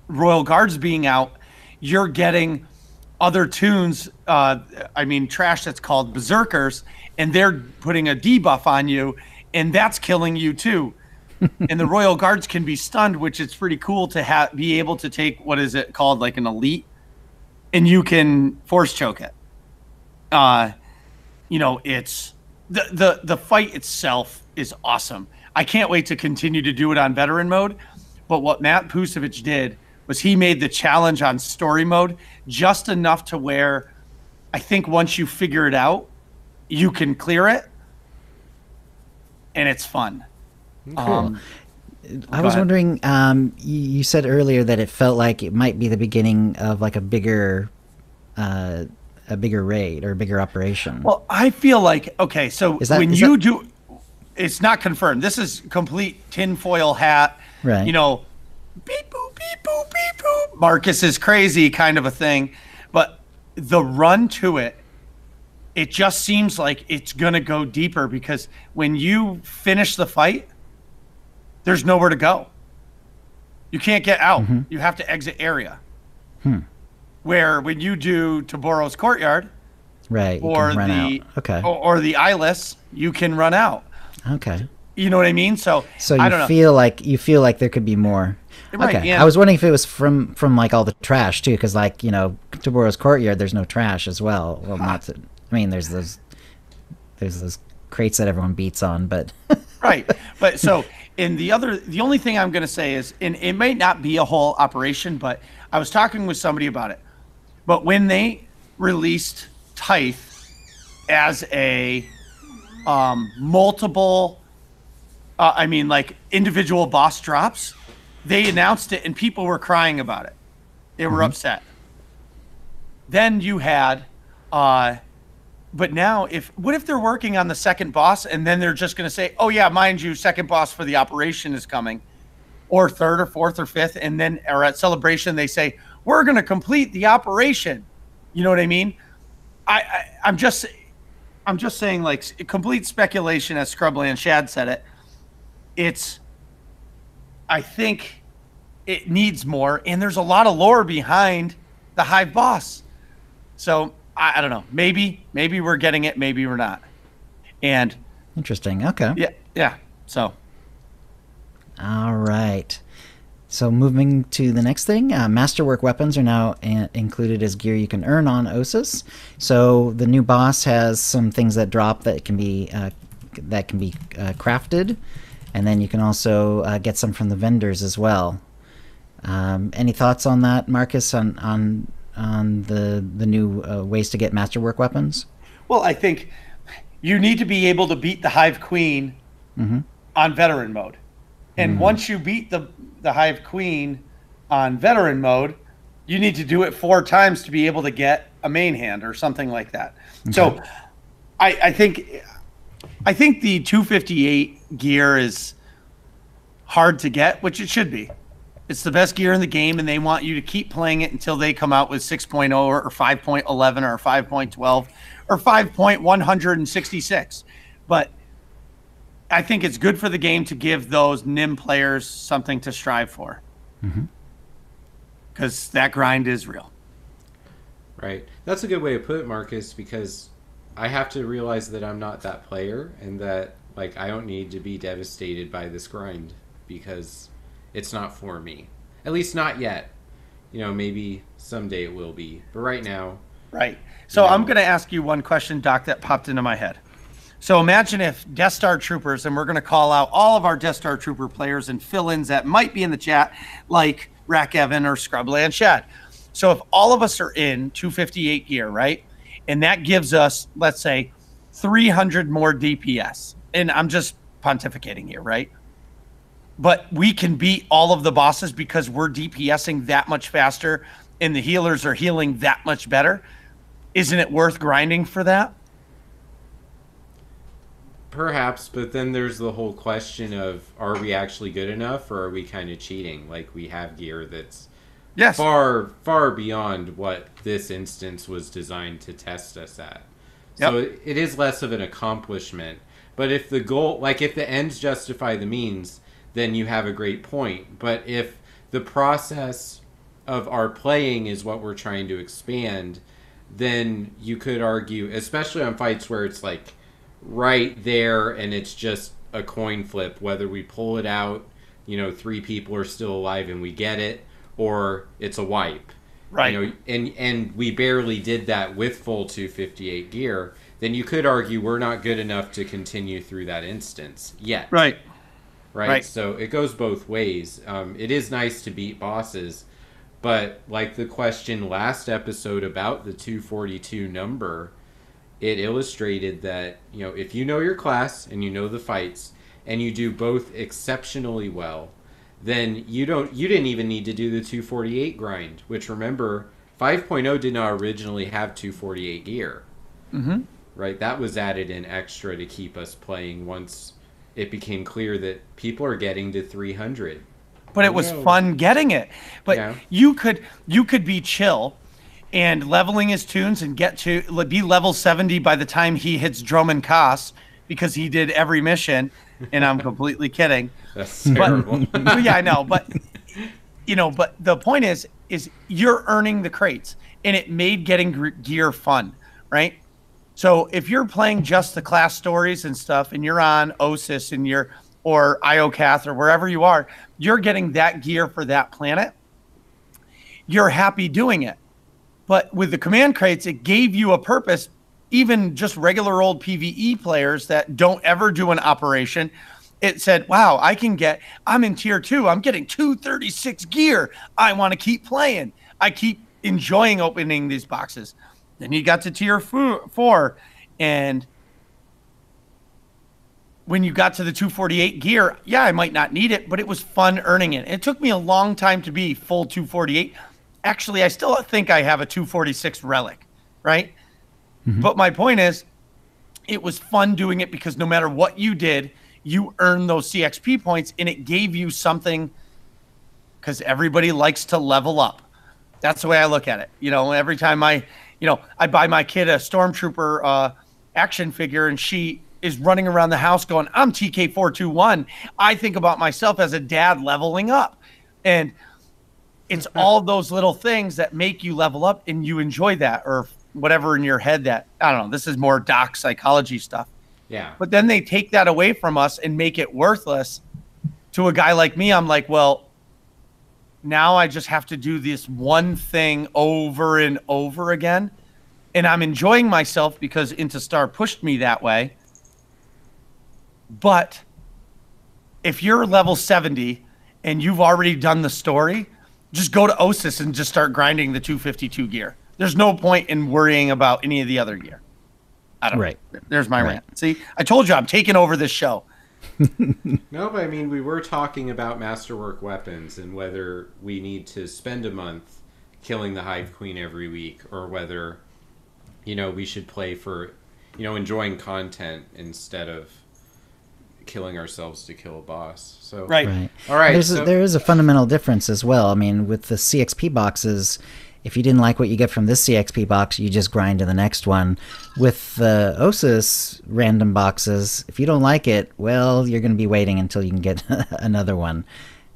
Speaker 2: Royal Guards being out, you're getting other tunes, trash that's called Berserkers, and they're putting a debuff on you, and that's killing you too. And the Royal Guards can be stunned, which is pretty cool to be able to take, what is it called, like an elite, and you can force choke it. It's the fight itself is awesome. I can't wait to continue to do it on veteran mode. But what Matt Pusevich did was he made the challenge on story mode just enough to where I think once you figure it out, you can clear it, and it's fun.
Speaker 1: Cool. I was wondering, you said earlier that it felt like it might be the beginning of like a bigger raid or a bigger operation.
Speaker 2: Well, I feel like, okay, so it's not confirmed. This is complete tinfoil hat,
Speaker 1: right?
Speaker 2: Beep boop, beep boop, beep boop. Marcus is crazy kind of a thing. But the run to it just seems like it's going to go deeper, because when you finish the fight, there's nowhere to go. You can't get out. You have to exit area. Where when you do Taboro's Courtyard,
Speaker 1: right,
Speaker 2: or the or the Eyeless, you can run out.
Speaker 1: Okay.
Speaker 2: You know what I mean? So I don't know.
Speaker 1: You feel like there could be more.
Speaker 2: Right,
Speaker 1: okay.
Speaker 2: yeah.
Speaker 1: I was wondering if it was from like all the trash too, because like Taboro's Courtyard, there's no trash as well. Well, there's those crates that everyone beats on, but
Speaker 2: Right. But so the only thing I'm going to say is, and it may not be a whole operation, but I was talking with somebody about it. But when they released Tithe as a multiple, like individual boss drops, they announced it and people were crying about it. They were upset. Then you had, but now what if they're working on the second boss and then they're just going to say, oh yeah, mind you, second boss for the operation is coming, or third or fourth or fifth, and then or at Celebration they say we're going to complete the operation. You know what I mean? I'm just saying, like, complete speculation, as Scrubland Shad said it. I think it needs more, and there's a lot of lore behind the Hive boss. So I don't know. Maybe we're getting it. Maybe we're not. And
Speaker 1: interesting. Okay.
Speaker 2: Yeah. So.
Speaker 1: All right. So moving to the next thing, masterwork weapons are now included as gear you can earn on Osis. So the new boss has some things that drop that can be crafted, and then you can also get some from the vendors as well. Any thoughts on that, Marcus? On the new ways to get masterwork weapons?
Speaker 2: Well, I think you need to be able to beat the Hive Queen on veteran mode. And once you beat the Hive Queen on veteran mode, you need to do it 4 times to be able to get a main hand or something like that. Okay. So I think the 258 gear is hard to get, which it should be. It's the best gear in the game, and they want you to keep playing it until they come out with 6.0 or 5.11 or 5.12 or 5.166. But I think it's good for the game to give those NIM players something to strive for. Because that grind is real.
Speaker 3: Right. That's a good way to put it, Marcus, because I have to realize that I'm not that player, and that, like, I don't need to be devastated by this grind because it's not for me. At least not yet. You know, maybe someday it will be. But right now.
Speaker 2: Right. So I'm going to ask you one question, Doc, that popped into my head. So imagine if Death Star Troopers, and we're going to call out all of our Death Star Trooper players and fill-ins that might be in the chat, like Rack Evan or Scrubland Shad. So if all of us are in 258 gear, right? And that gives us, let's say, 300 more DPS. And I'm just pontificating here, right? But we can beat all of the bosses because we're DPSing that much faster and the healers are healing that much better. Isn't it worth grinding for that?
Speaker 3: Perhaps, but then there's the whole question of, are we actually good enough, or are we kind of cheating? Like, we have gear that's far, far beyond what this instance was designed to test us at. So it is less of an accomplishment. But if the goal, like if the ends justify the means, then you have a great point. But if the process of our playing is what we're trying to expand, then you could argue, especially on fights where it's like right there and it's just a coin flip, whether we pull it out, 3 people are still alive and we get it, or it's a wipe.
Speaker 2: Right.
Speaker 3: And we barely did that with full 258 gear, then you could argue we're not good enough to continue through that instance yet.
Speaker 2: Right.
Speaker 3: So it goes both ways. It is nice to beat bosses, but like the question last episode about the 242 number, it illustrated that, if you know your class and you know the fights and you do both exceptionally well, then you didn't even need to do the 248 grind, which, remember, 5.0 did not originally have 248 gear. Right? That was added in extra to keep us playing once it became clear that people are getting to 300.
Speaker 2: But it was fun getting it. But you could be chill and leveling his tunes and be level 70 by the time he hits Droman Koss, because he did every mission, and I'm completely kidding.
Speaker 3: That's terrible.
Speaker 2: But yeah, I know. But but the point is you're earning the crates, and it made getting gear fun, right? So if you're playing just the class stories and stuff, and you're on Osis and or IOCath or wherever you are, you're getting that gear for that planet. You're happy doing it. But with the command crates, it gave you a purpose even just regular old PvE players that don't ever do an operation, it said, wow, I'm in tier 2. I'm getting 236 gear. I want to keep playing. I keep enjoying opening these boxes. Then you got to tier 4, and when you got to the 248 gear, yeah, I might not need it, but it was fun earning it. It took me a long time to be full 248. Actually, I still think I have a 246 relic, right? Mm-hmm. But my point is, it was fun doing it because no matter what you did, you earned those CXP points, and it gave you something, because everybody likes to level up. That's the way I look at it. Every time I buy my kid a Stormtrooper action figure, and she is running around the house going, I'm TK421. I think about myself as a dad leveling up. And it's all those little things that make you level up, and you enjoy that, or whatever in your head that, I don't know, this is more doc psychology stuff.
Speaker 3: Yeah.
Speaker 2: But then they take that away from us and make it worthless. To a guy like me, I'm like, well, now I just have to do this one thing over and over again. And I'm enjoying myself because Into Star pushed me that way. But if you're level 70 and you've already done the story, just go to OSIS and just start grinding the 252 gear. There's no point in worrying about any of the other gear. I don't know. There's my rant. See, I told you I'm taking over this show.
Speaker 3: No, but I mean, we were talking about masterwork weapons and whether we need to spend a month killing the Hive Queen every week, or whether, we should play for, enjoying content instead of killing ourselves to kill a boss. So
Speaker 2: right.
Speaker 3: All right.
Speaker 1: There is a fundamental difference as well. I mean, with the CXP boxes, if you didn't like what you get from this CXP box, you just grind to the next one. With the OSIS random boxes, if you don't like it, well, you're going to be waiting until you can get another one.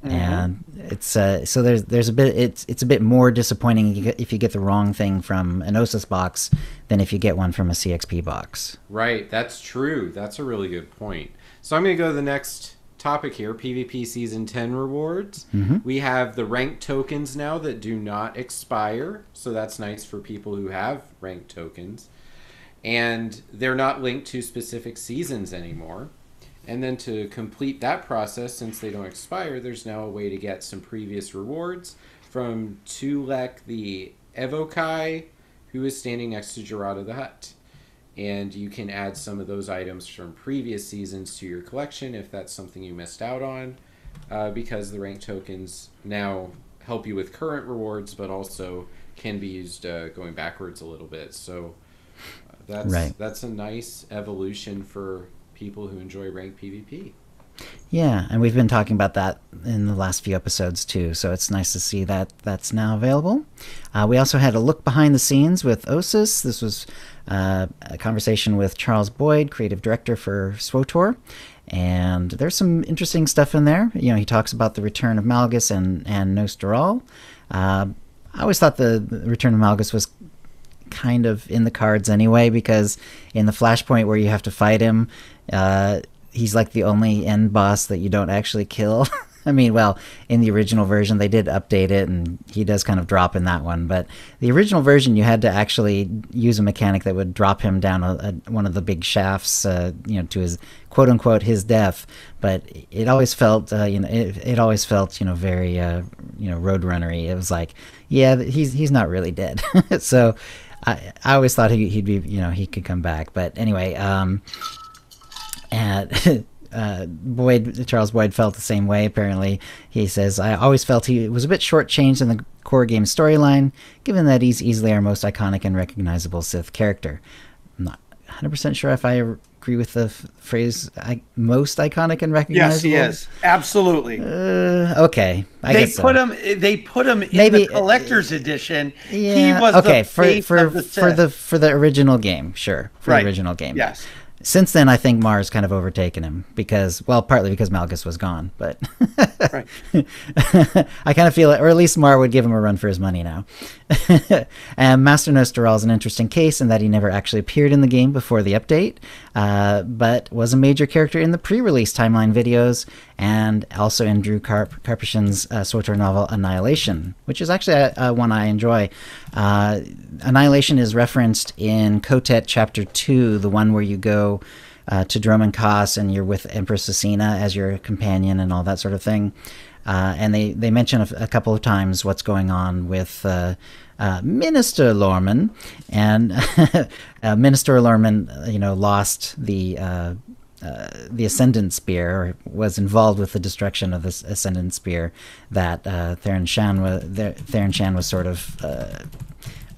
Speaker 1: Mm-hmm. And it's so there's a bit it's a bit more disappointing if you get the wrong thing from an OSIS box than if you get one from a CXP box.
Speaker 3: Right, that's true. That's a really good point. So I'm going to go to the next topic here, PvP Season 10 rewards. Mm-hmm. We have the ranked tokens now that do not expire, so that's nice for people who have ranked tokens. And they're not linked to specific seasons anymore. And then to complete that process, since they don't expire, there's now a way to get some previous rewards from Tulek the Evokai, who is standing next to Gerada the Hutt. And you can add some of those items from previous seasons to your collection if that's something you missed out on, because the ranked tokens now help you with current rewards, but also can be used going backwards a little bit. So that's a nice evolution for people who enjoy ranked PvP.
Speaker 1: Yeah, and we've been talking about that in the last few episodes too, so it's nice to see that that's now available. We also had a look behind the scenes with OSIS. This was a conversation with Charles Boyd, creative director for SWTOR, and there's some interesting stuff in there. He talks about the return of Malgus and Nostoral. I always thought the return of Malgus was kind of in the cards anyway, because in the Flashpoint where you have to fight him, he's like the only end boss that you don't actually kill. I mean, well, in the original version, they did update it, and he does kind of drop in that one. But the original version, you had to actually use a mechanic that would drop him down one of the big shafts, to his quote-unquote his death. But it always felt, it always felt, very, Roadrunner-y. It was like, yeah, he's not really dead. So I always thought he'd be, he could come back. But anyway, and Charles Boyd felt the same way, apparently. He says, I always felt he was a bit shortchanged in the core game storyline, given that he's easily our most iconic and recognizable Sith character. I'm not 100% sure if I agree with the phrase most iconic and recognizable.
Speaker 2: Yes, he is. Absolutely.
Speaker 1: Okay.
Speaker 2: They put him in the collector's edition.
Speaker 1: Yeah,
Speaker 2: he was
Speaker 1: okay,
Speaker 2: the face of the Sith.
Speaker 1: for the original game, sure. The original game.
Speaker 2: Yes.
Speaker 1: Since then, I think Mars kind of overtaken him partly because Malgus was gone, but
Speaker 2: right.
Speaker 1: I kind of feel it, or at least Mar would give him a run for his money now. And Master Nostoral is an interesting case in that he never actually appeared in the game before the update, but was a major character in the pre-release timeline videos and also in Drew Karpyshyn's SWTOR novel Annihilation, which is actually one I enjoy. Annihilation is referenced in Kotet Chapter 2, the one where you go to Dromenkos and you're with Empress Asina as your companion and all that sort of thing. And they mention a couple of times what's going on with Minister Lorman, and Minister Lorman, lost the Ascendant Spear, or was involved with the destruction of this Ascendant Spear that Theron Shan was sort of,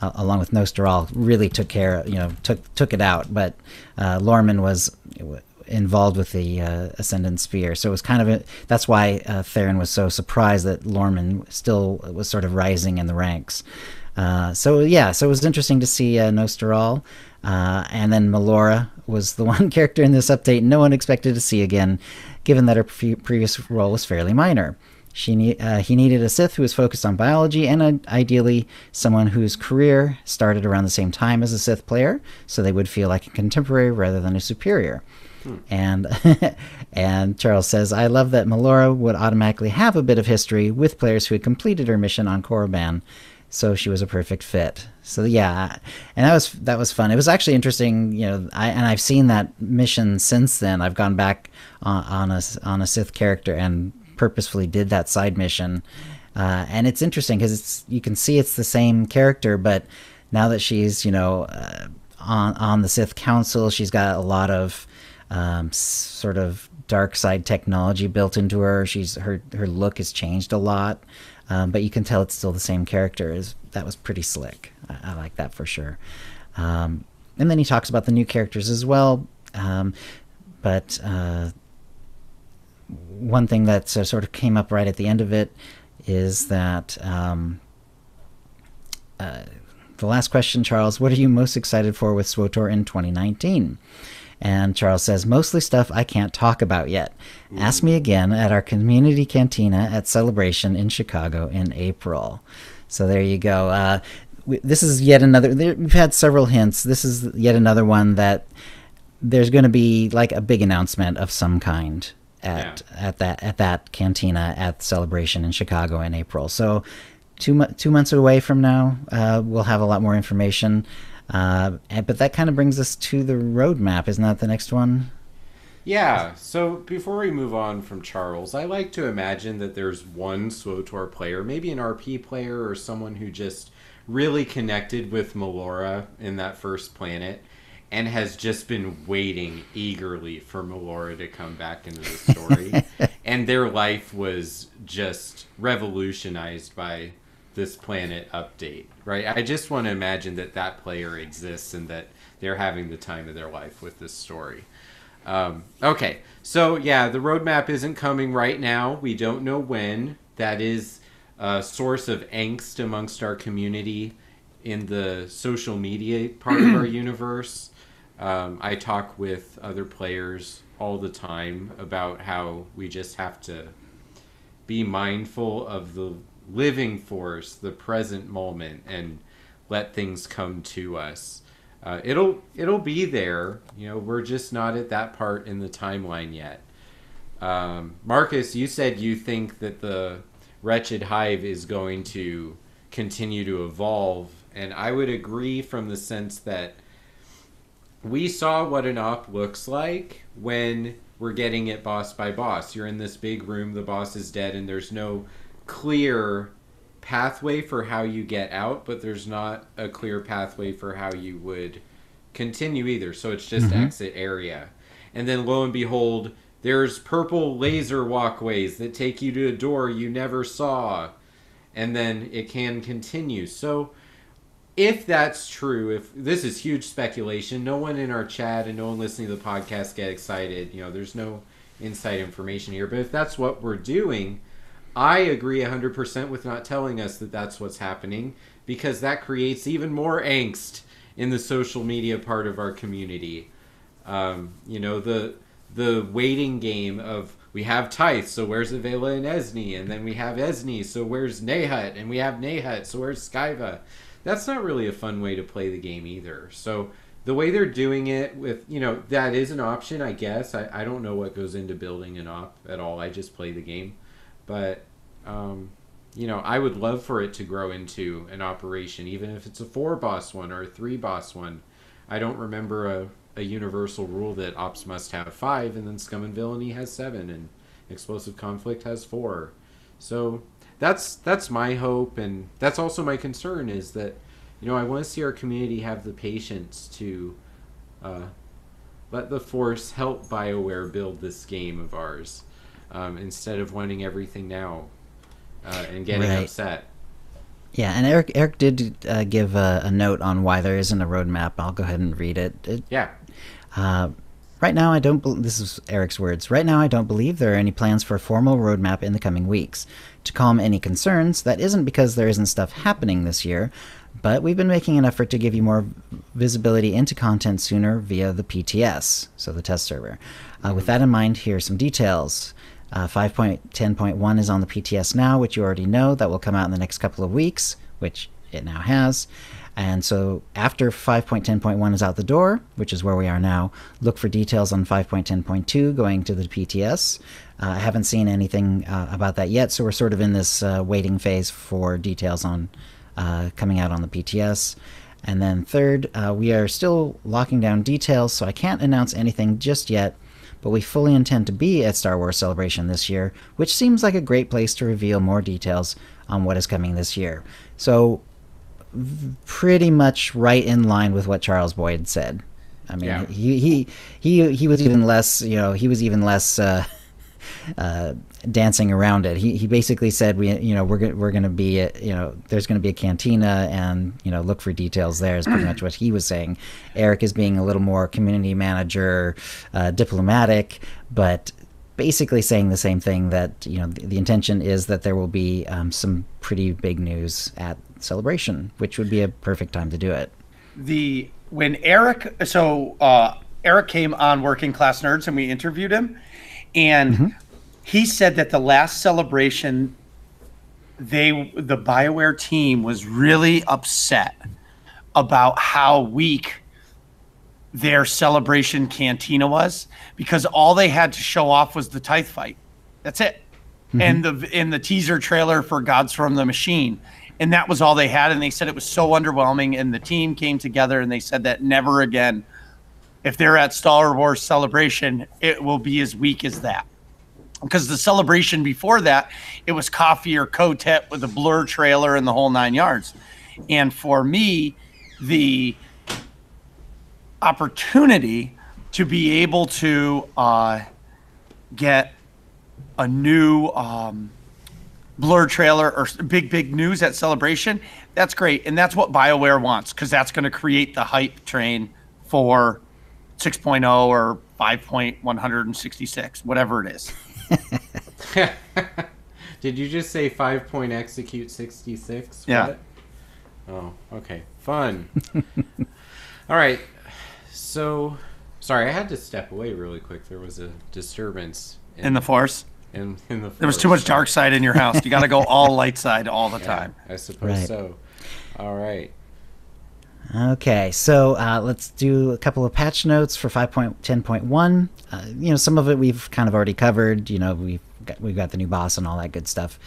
Speaker 1: along with Nostral, really took it out. But Lorman was involved with the Ascendant Spear, so it was kind of that's why Theron was so surprised that Lorman still was sort of rising in the ranks. So it was interesting to see Nostral, and then Melora was the one character in this update no one expected to see again, given that her previous role was fairly minor. He needed a Sith who was focused on biology, and ideally someone whose career started around the same time as a Sith player, so they would feel like a contemporary rather than a superior. And and Charles says, I love that Melora would automatically have a bit of history with players who had completed her mission on Korriban, so she was a perfect fit. So yeah, and that was fun. It was actually interesting, I've seen that mission since then. I've gone back on a Sith character and purposefully did that side mission, and it's interesting because you can see it's the same character, but now that she's on the Sith Council, she's got a lot of sort of dark side technology built into her. Her look has changed a lot, but you can tell it's still the same character. That was pretty slick. I like that for sure. And then he talks about the new characters as well. But one thing that sort of came up right at the end of it is that the last question, Charles, what are you most excited for with SWTOR in 2019? And Charles says, mostly stuff I can't talk about yet. Ask me again at our community cantina at Celebration in Chicago in April. So there you go. This is yet another, we've had several hints. This is yet another one that there's going to be like a big announcement of some kind at that cantina at Celebration in Chicago in April. So 2 months away from now, we'll have a lot more information. But that kind of brings us to the roadmap. Isn't that the next one?
Speaker 3: Yeah. So before we move on from Charles, I like to imagine that there's one SWTOR player, maybe an RP player or someone who just really connected with Melora in that first planet and has just been waiting eagerly for Melora to come back into the story. And their life was just revolutionized by this planet update, right? I just want to imagine that player exists and that they're having the time of their life with this story. Okay, so yeah, the roadmap isn't coming right now. We don't know when. That is a source of angst amongst our community in the social media part of our universe. I talk with other players all the time about how we just have to be mindful of the living force, the present moment, and let things come to us. It'll be there. We're just not at that part in the timeline yet. Marcus, you said you think that the Wretched Hive is going to continue to evolve, and I would agree from the sense that we saw what an op looks like when we're getting it boss by boss. You're in this big room, the boss is dead, and there's no clear pathway for how you get out, but there's not a clear pathway for how you would continue either. So it's just exit area. And then lo and behold, there's purple laser walkways that take you to a door you never saw. And then it can continue. So if that's true, if this is huge speculation, no one in our chat and no one listening to the podcast get excited. There's no inside information here. But if that's what we're doing, I agree 100% with not telling us that that's what's happening, because that creates even more angst in the social media part of our community. The waiting game of, we have Tithe, so where's Avela and Esni? And then we have Esni, so where's Nahut? And we have Nahut, so where's Skyva? That's not really a fun way to play the game either. So the way they're doing it with, that is an option, I guess. I don't know what goes into building an op at all. I just play the game. But, I would love for it to grow into an operation, even if it's a 4-boss one or a 3-boss one. I don't remember a universal rule that ops must have 5, and then Scum and Villainy has 7, and Explosive Conflict has 4. So that's my hope, and that's also my concern, is that I want to see our community have the patience to let the Force help BioWare build this game of ours, instead of wanting everything now and getting upset.
Speaker 1: Yeah, and Eric did give a note on why there isn't a roadmap. I'll go ahead and read it.
Speaker 3: Yeah.
Speaker 1: Right now, this is Eric's words. Right now, I don't believe there are any plans for a formal roadmap in the coming weeks. To calm any concerns, that isn't because there isn't stuff happening this year, but we've been making an effort to give you more visibility into content sooner via the PTS, so the test server. With that in mind, here are some details. 5.10.1 is on the PTS now, which you already know. That will come out in the next couple of weeks, which it now has. And so after 5.10.1 is out the door, which is where we are now, look for details on 5.10.2 going to the PTS. I haven't seen anything about that yet, so we're sort of in this waiting phase for details on coming out on the PTS. And then third, we are still locking down details, so I can't announce anything just yet, but we fully intend to be at Star Wars Celebration this year, which seems like a great place to reveal more details on what is coming this year. So pretty much right in line with what Charles Boyd said. I mean, yeah. he was even less, dancing around it. He basically said we're going to be there's going to be a cantina, and look for details there is pretty much what he was saying. Eric is being a little more community manager, diplomatic, but basically saying the same thing, that the intention is that there will be some pretty big news at Celebration, which would be a perfect time to do it.
Speaker 2: When Eric came on Working Class Nerds and we interviewed him, and he said that the last Celebration, the BioWare team was really upset about how weak their Celebration cantina was, because all they had to show off was the Tithe fight. That's it. And the teaser trailer for Gods from the Machine. And that was all they had. And they said it was so underwhelming. And the team came together and they said that never again, if they're at Star Wars Celebration, it will be as weak as that. Because the Celebration before that, it was Coffee or Kotet with a Blur trailer and the whole 9 yards. And for me, the opportunity to be able to get a new Blur trailer or big news at Celebration, that's great. And that's what BioWare wants, because that's going to create the hype train for 6.0 or 5.166, whatever it is.
Speaker 3: Did you just say 5.execute 66?
Speaker 2: Yeah.
Speaker 3: What? Oh, okay. Fun. All right. So, sorry, I had to step away really quick. There was a disturbance.
Speaker 2: In the Force?
Speaker 3: In the Force.
Speaker 2: There was too much dark side in your house. You got to go all light side all the time.
Speaker 3: I suppose so. All right.
Speaker 1: Okay, so let's do a couple of patch notes for 5.10.1. Some of it we've kind of already covered. We've got the new boss and all that good stuff.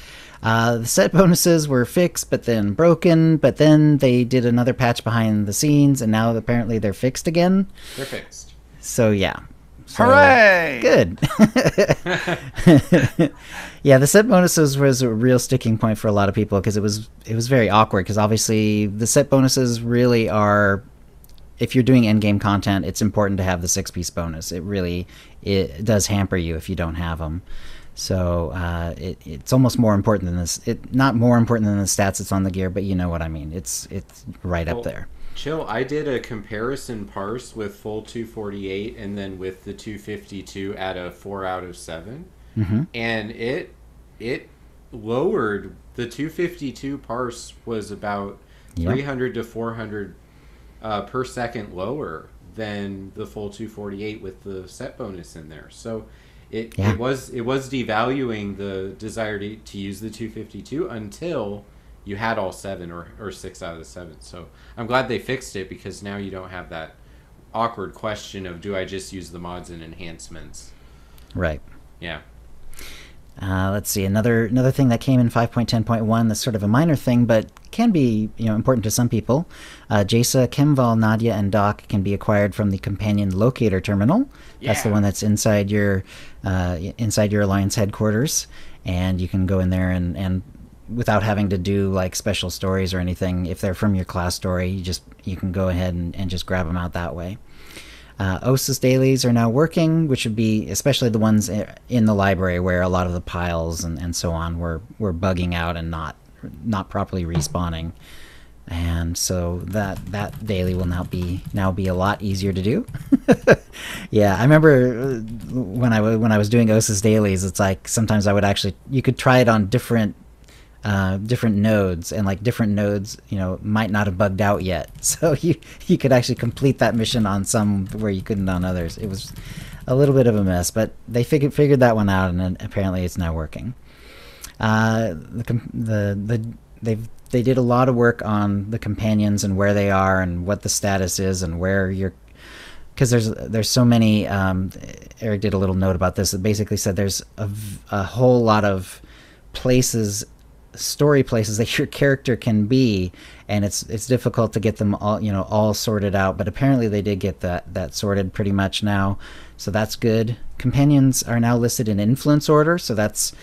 Speaker 1: The set bonuses were fixed, but then broken. But then they did another patch behind the scenes, and now apparently they're fixed again.
Speaker 3: They're fixed.
Speaker 1: So yeah. So,
Speaker 2: hooray!
Speaker 1: Good. Yeah, the set bonuses was a real sticking point for a lot of people, because it was very awkward, because obviously the set bonuses really are, if you're doing endgame content, it's important to have the 6-piece bonus. It does hamper you if you don't have them. So it's almost more important than this. Not more important than the stats that's on the gear, but you know what I mean. It's right up there.
Speaker 3: Chill, I did a comparison parse with full 248 and then with the 252 at a 4 out of 7. And it lowered, the 252 parse was about 300 to 400 per second lower than the full 248 with the set bonus in there. So it was devaluing the desire to use the 252 until you had all 7 or 6 out of the 7. So I'm glad they fixed it, because now you don't have that awkward question of, do I just use the mods and enhancements?
Speaker 1: Right.
Speaker 3: Yeah.
Speaker 1: Let's see, another thing that came in 5.10.1 that's sort of a minor thing, but can be important to some people. Jaisa, Kemval, Nadia, and Doc can be acquired from the companion locator terminal.
Speaker 3: Yeah.
Speaker 1: That's the one that's inside your Alliance headquarters, and you can go in there and without having to do like special stories or anything. If they're from your class story, you can go ahead and just grab them out that way. OSIS dailies are now working, which would be especially the ones in the library where a lot of the piles and so on were bugging out and not properly respawning. And so that daily will now be a lot easier to do. Yeah, I remember when I was doing OSIS dailies, it's like sometimes you could try it on different nodes, and like different nodes might not have bugged out yet, so you could actually complete that mission on some where you couldn't on others. It was a little bit of a mess, but they figured that one out, and then apparently it's now working. They did a lot of work on the companions and where they are and what the status is and where you're, because there's so many. Eric did a little note about this that basically said there's a whole lot of story places that your character can be, and it's difficult to get them all sorted out, but apparently they did get that sorted pretty much now, so that's good. Companions are now listed in influence order, so that's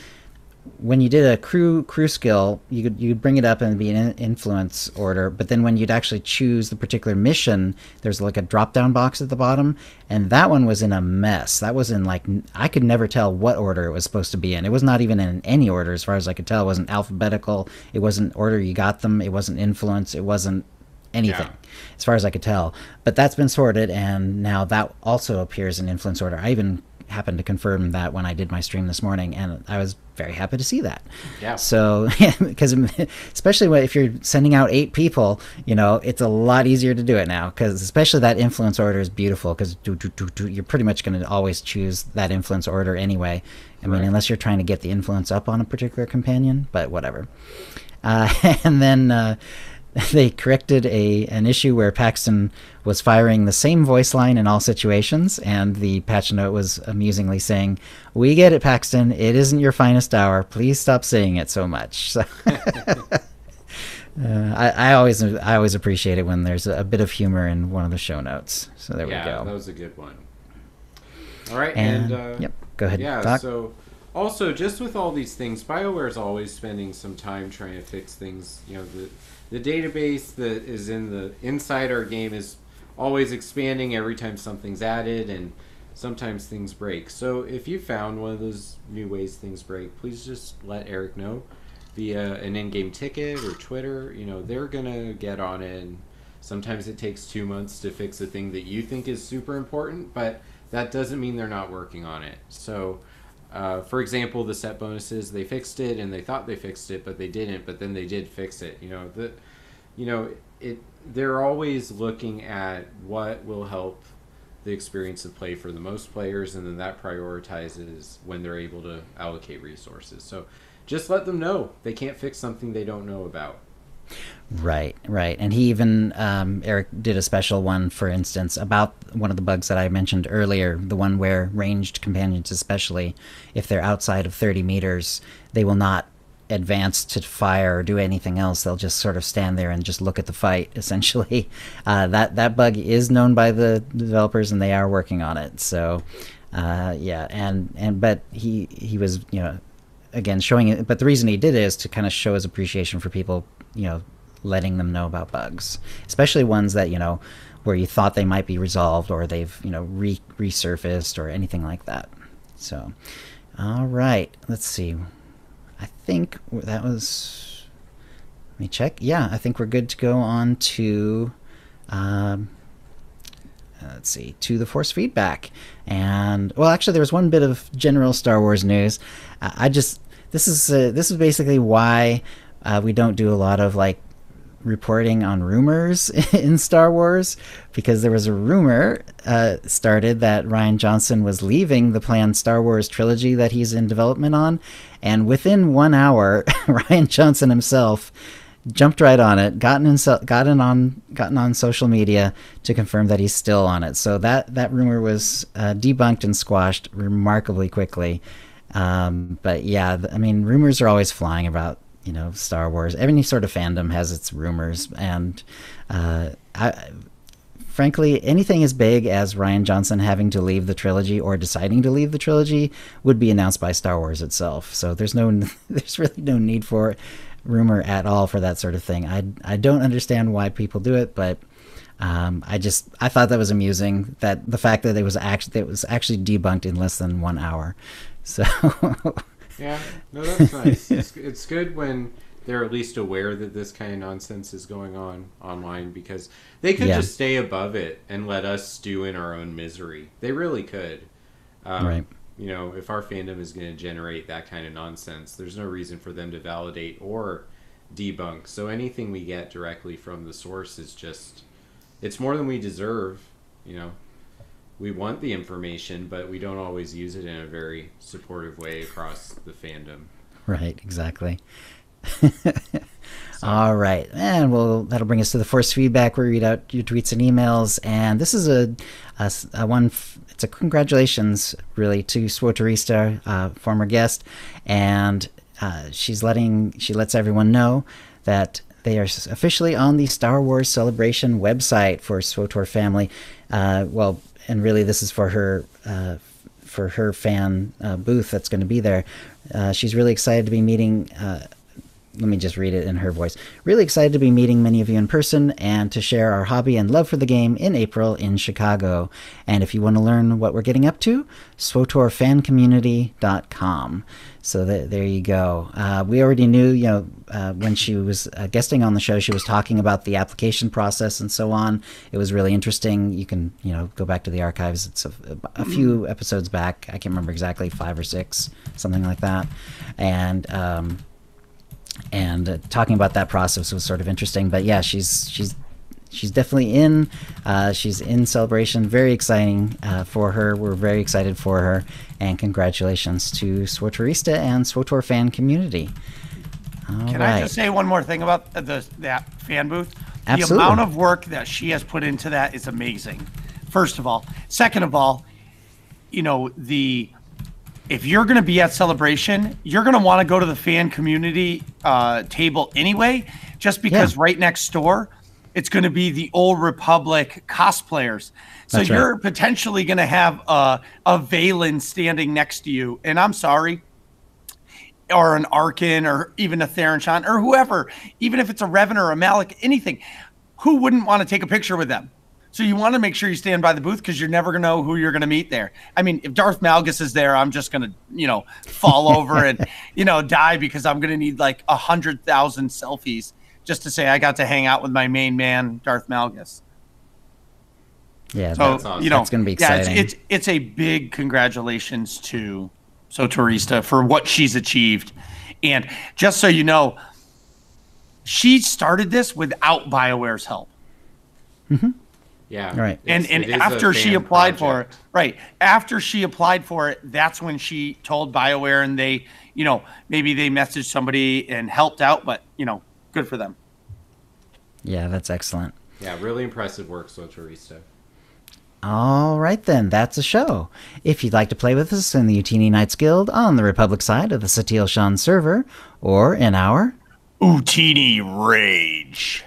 Speaker 1: when you did a crew skill, you'd bring it up and it'd be in influence order, but then when you'd actually choose the particular mission, there's like a drop down box at the bottom, and that one was in a mess. That was in I could never tell what order it was supposed to be in. It was not even in any order as far as I could tell. It wasn't alphabetical, it wasn't order you got them, it wasn't influence, it wasn't anything, as far as I could tell. But that's been sorted, and now that also appears in influence order. I even happened to confirm that when I did my stream this morning, and I was very happy to see that. Yeah. So, because especially if you're sending out 8 people, it's a lot easier to do it now, because especially that influence order is beautiful, because you're pretty much going to always choose that influence order anyway. I mean, unless you're trying to get the influence up on a particular companion, but whatever. And then they corrected an issue where Paxton was firing the same voice line in all situations, and the patch note was amusingly saying, "We get it, Paxton. It isn't your finest hour. Please stop saying it so much." So I always appreciate it when there's a bit of humor in one of the show notes. So there we go.
Speaker 3: Yeah, that was a good one. All right,
Speaker 1: yep, go ahead.
Speaker 3: Yeah,
Speaker 1: Doc.
Speaker 3: So also just with all these things, BioWare is always spending some time trying to fix things. The database that is inside our game is always expanding every time something's added, and sometimes things break. So if you found one of those new ways things break, please just let Eric know via an in-game ticket or Twitter. They're gonna get on it, and sometimes it takes 2 months to fix a thing that you think is super important, but that doesn't mean they're not working on it. So for example, the set bonuses, they fixed it, and they thought they fixed it, but they didn't. But then they did fix it. They're always looking at what will help the experience of play for the most players, and then that prioritizes when they're able to allocate resources. So just let them know they can't fix something they don't know about.
Speaker 1: Right. And he even, Eric did a special one, for instance, about one of the bugs that I mentioned earlier, the one where ranged companions, especially if they're outside of 30 meters, they will not advance to fire or do anything else. They'll just sort of stand there and just look at the fight, essentially. That bug is known by the developers, and they are working on it. So, but he was, again, showing it. But the reason he did it is to kind of show his appreciation for people, letting them know about bugs, especially ones that, where you thought they might be resolved, or they've, resurfaced or anything like that. So, all right, let's see. I think that was, let me check. Yeah, I think we're good to go on to, let's see, to the force feedback. And, well, actually, there was one bit of general Star Wars news. This is basically why we don't do a lot of, reporting on rumors in Star Wars, because there was a rumor started that Rian Johnson was leaving the planned Star Wars trilogy that he's in development on, and within 1 hour, Rian Johnson himself jumped right on it, gotten on social media to confirm that he's still on it. So that rumor was debunked and squashed remarkably quickly. But yeah, I mean, rumors are always flying about, Star Wars. Any sort of fandom has its rumors, and frankly, anything as big as Rian Johnson having to leave the trilogy or deciding to leave the trilogy would be announced by Star Wars itself. So there's really no need for rumor at all for that sort of thing. I don't understand why people do it, but I thought that was amusing, that the fact that it was actually debunked in less than 1 hour. So
Speaker 3: yeah, no, that's nice. It's good when they're at least aware that this kind of nonsense is going on online, because they could just stay above it and let us stew in our own misery. They really could.
Speaker 1: Right.
Speaker 3: If our fandom is going to generate that kind of nonsense, there's no reason for them to validate or debunk. So anything we get directly from the source is it's more than we deserve. We want the information, but we don't always use it in a very supportive way across the fandom.
Speaker 1: Right, exactly. All right, and that'll bring us to the force feedback. We read out your tweets and emails, and this is it's a congratulations really to SWTOR, former guest, and she lets everyone know that they are officially on the Star Wars Celebration website for SWTOR family. And really this is for her fan booth that's going to be there. She's really excited to be meeting. Let me just read it in her voice. Really excited to be meeting many of you in person and to share our hobby and love for the game in April in Chicago. And if you want to learn what we're getting up to, SWTORFanCommunity.com. So there you go. We already knew, when she was guesting on the show, she was talking about the application process and so on. It was really interesting. You can, go back to the archives. It's a few episodes back. I can't remember exactly, 5 or 6, something like that. And talking about that process was sort of interesting. But yeah, she's definitely in. She's in Celebration. Very exciting for her. We're very excited for her. And congratulations to SWTORista and SWTOR fan community.
Speaker 2: Can I just say one more thing about that fan booth?
Speaker 1: Absolutely.
Speaker 2: The amount of work that she has put into that is amazing. First of all. Second of all, if you're going to be at Celebration, you're going to want to go to the fan community table anyway, just because right next door, it's going to be the Old Republic cosplayers. So
Speaker 1: That's
Speaker 2: you're
Speaker 1: right.
Speaker 2: potentially going to have a Valen standing next to you. And I'm sorry, or an Arkin, or even a Theron, or whoever, even if it's a Revan or a Malik, anything, who wouldn't want to take a picture with them? So you want to make sure you stand by the booth, because you're never going to know who you're going to meet there. I mean, if Darth Malgus is there, I'm just going to, fall over and, die, because I'm going to need like 100,000 selfies just to say I got to hang out with my main man, Darth Malgus.
Speaker 1: Yeah,
Speaker 2: So,
Speaker 1: that's awesome. That's going to be exciting.
Speaker 2: Yeah, it's a big congratulations to SWTORista for what she's achieved. And just so you know, she started this without BioWare's help.
Speaker 1: Mm-hmm.
Speaker 3: Yeah.
Speaker 1: Right.
Speaker 2: And after she applied for it, after she applied for it, that's when she told BioWare, and they, maybe they messaged somebody and helped out, but, good for them.
Speaker 1: Yeah, that's excellent.
Speaker 3: Yeah, really impressive work, SWTORista.
Speaker 1: All right, then. That's a show. If you'd like to play with us in the Utini Knights Guild on the Republic side of the Satil Shan server, or in our
Speaker 2: Utini Rage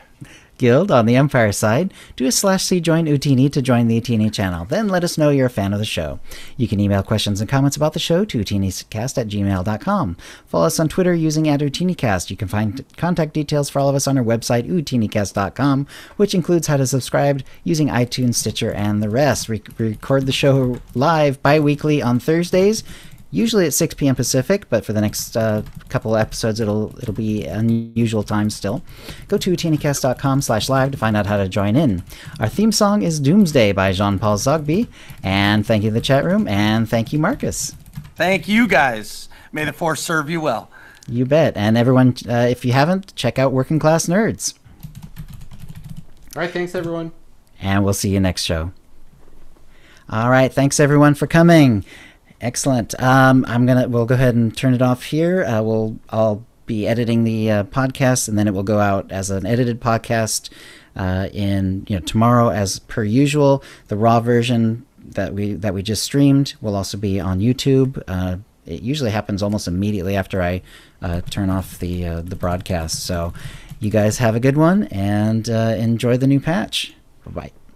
Speaker 1: Guild on the Empire side, do a /C join Utini to join the Utini channel. Then let us know you're a fan of the show. You can email questions and comments about the show to utinicast@gmail.com. Follow us on Twitter using @UtiniCast. You can find contact details for all of us on our website, utinicast.com, which includes how to subscribe using iTunes, Stitcher, and the rest. We record the show live bi-weekly on Thursdays, usually at 6 p.m. Pacific, but for the next couple episodes, it'll be unusual time still. Go to utinicast.com/live to find out how to join in. Our theme song is Doomsday by Jean-Paul Zogby, and thank you to the chat room, and thank you, Marcus.
Speaker 2: Thank you, guys. May the Force serve you well.
Speaker 1: You bet. And everyone, if you haven't, check out Working Class Nerds.
Speaker 3: All right, thanks, everyone.
Speaker 1: And we'll see you next show. All right, thanks, everyone, for coming. Excellent. We'll go ahead and turn it off here. I'll be editing the podcast, and then it will go out as an edited podcast tomorrow as per usual. The raw version that we just streamed will also be on YouTube. It usually happens almost immediately after I turn off the broadcast. So you guys have a good one, and enjoy the new patch. Bye-bye.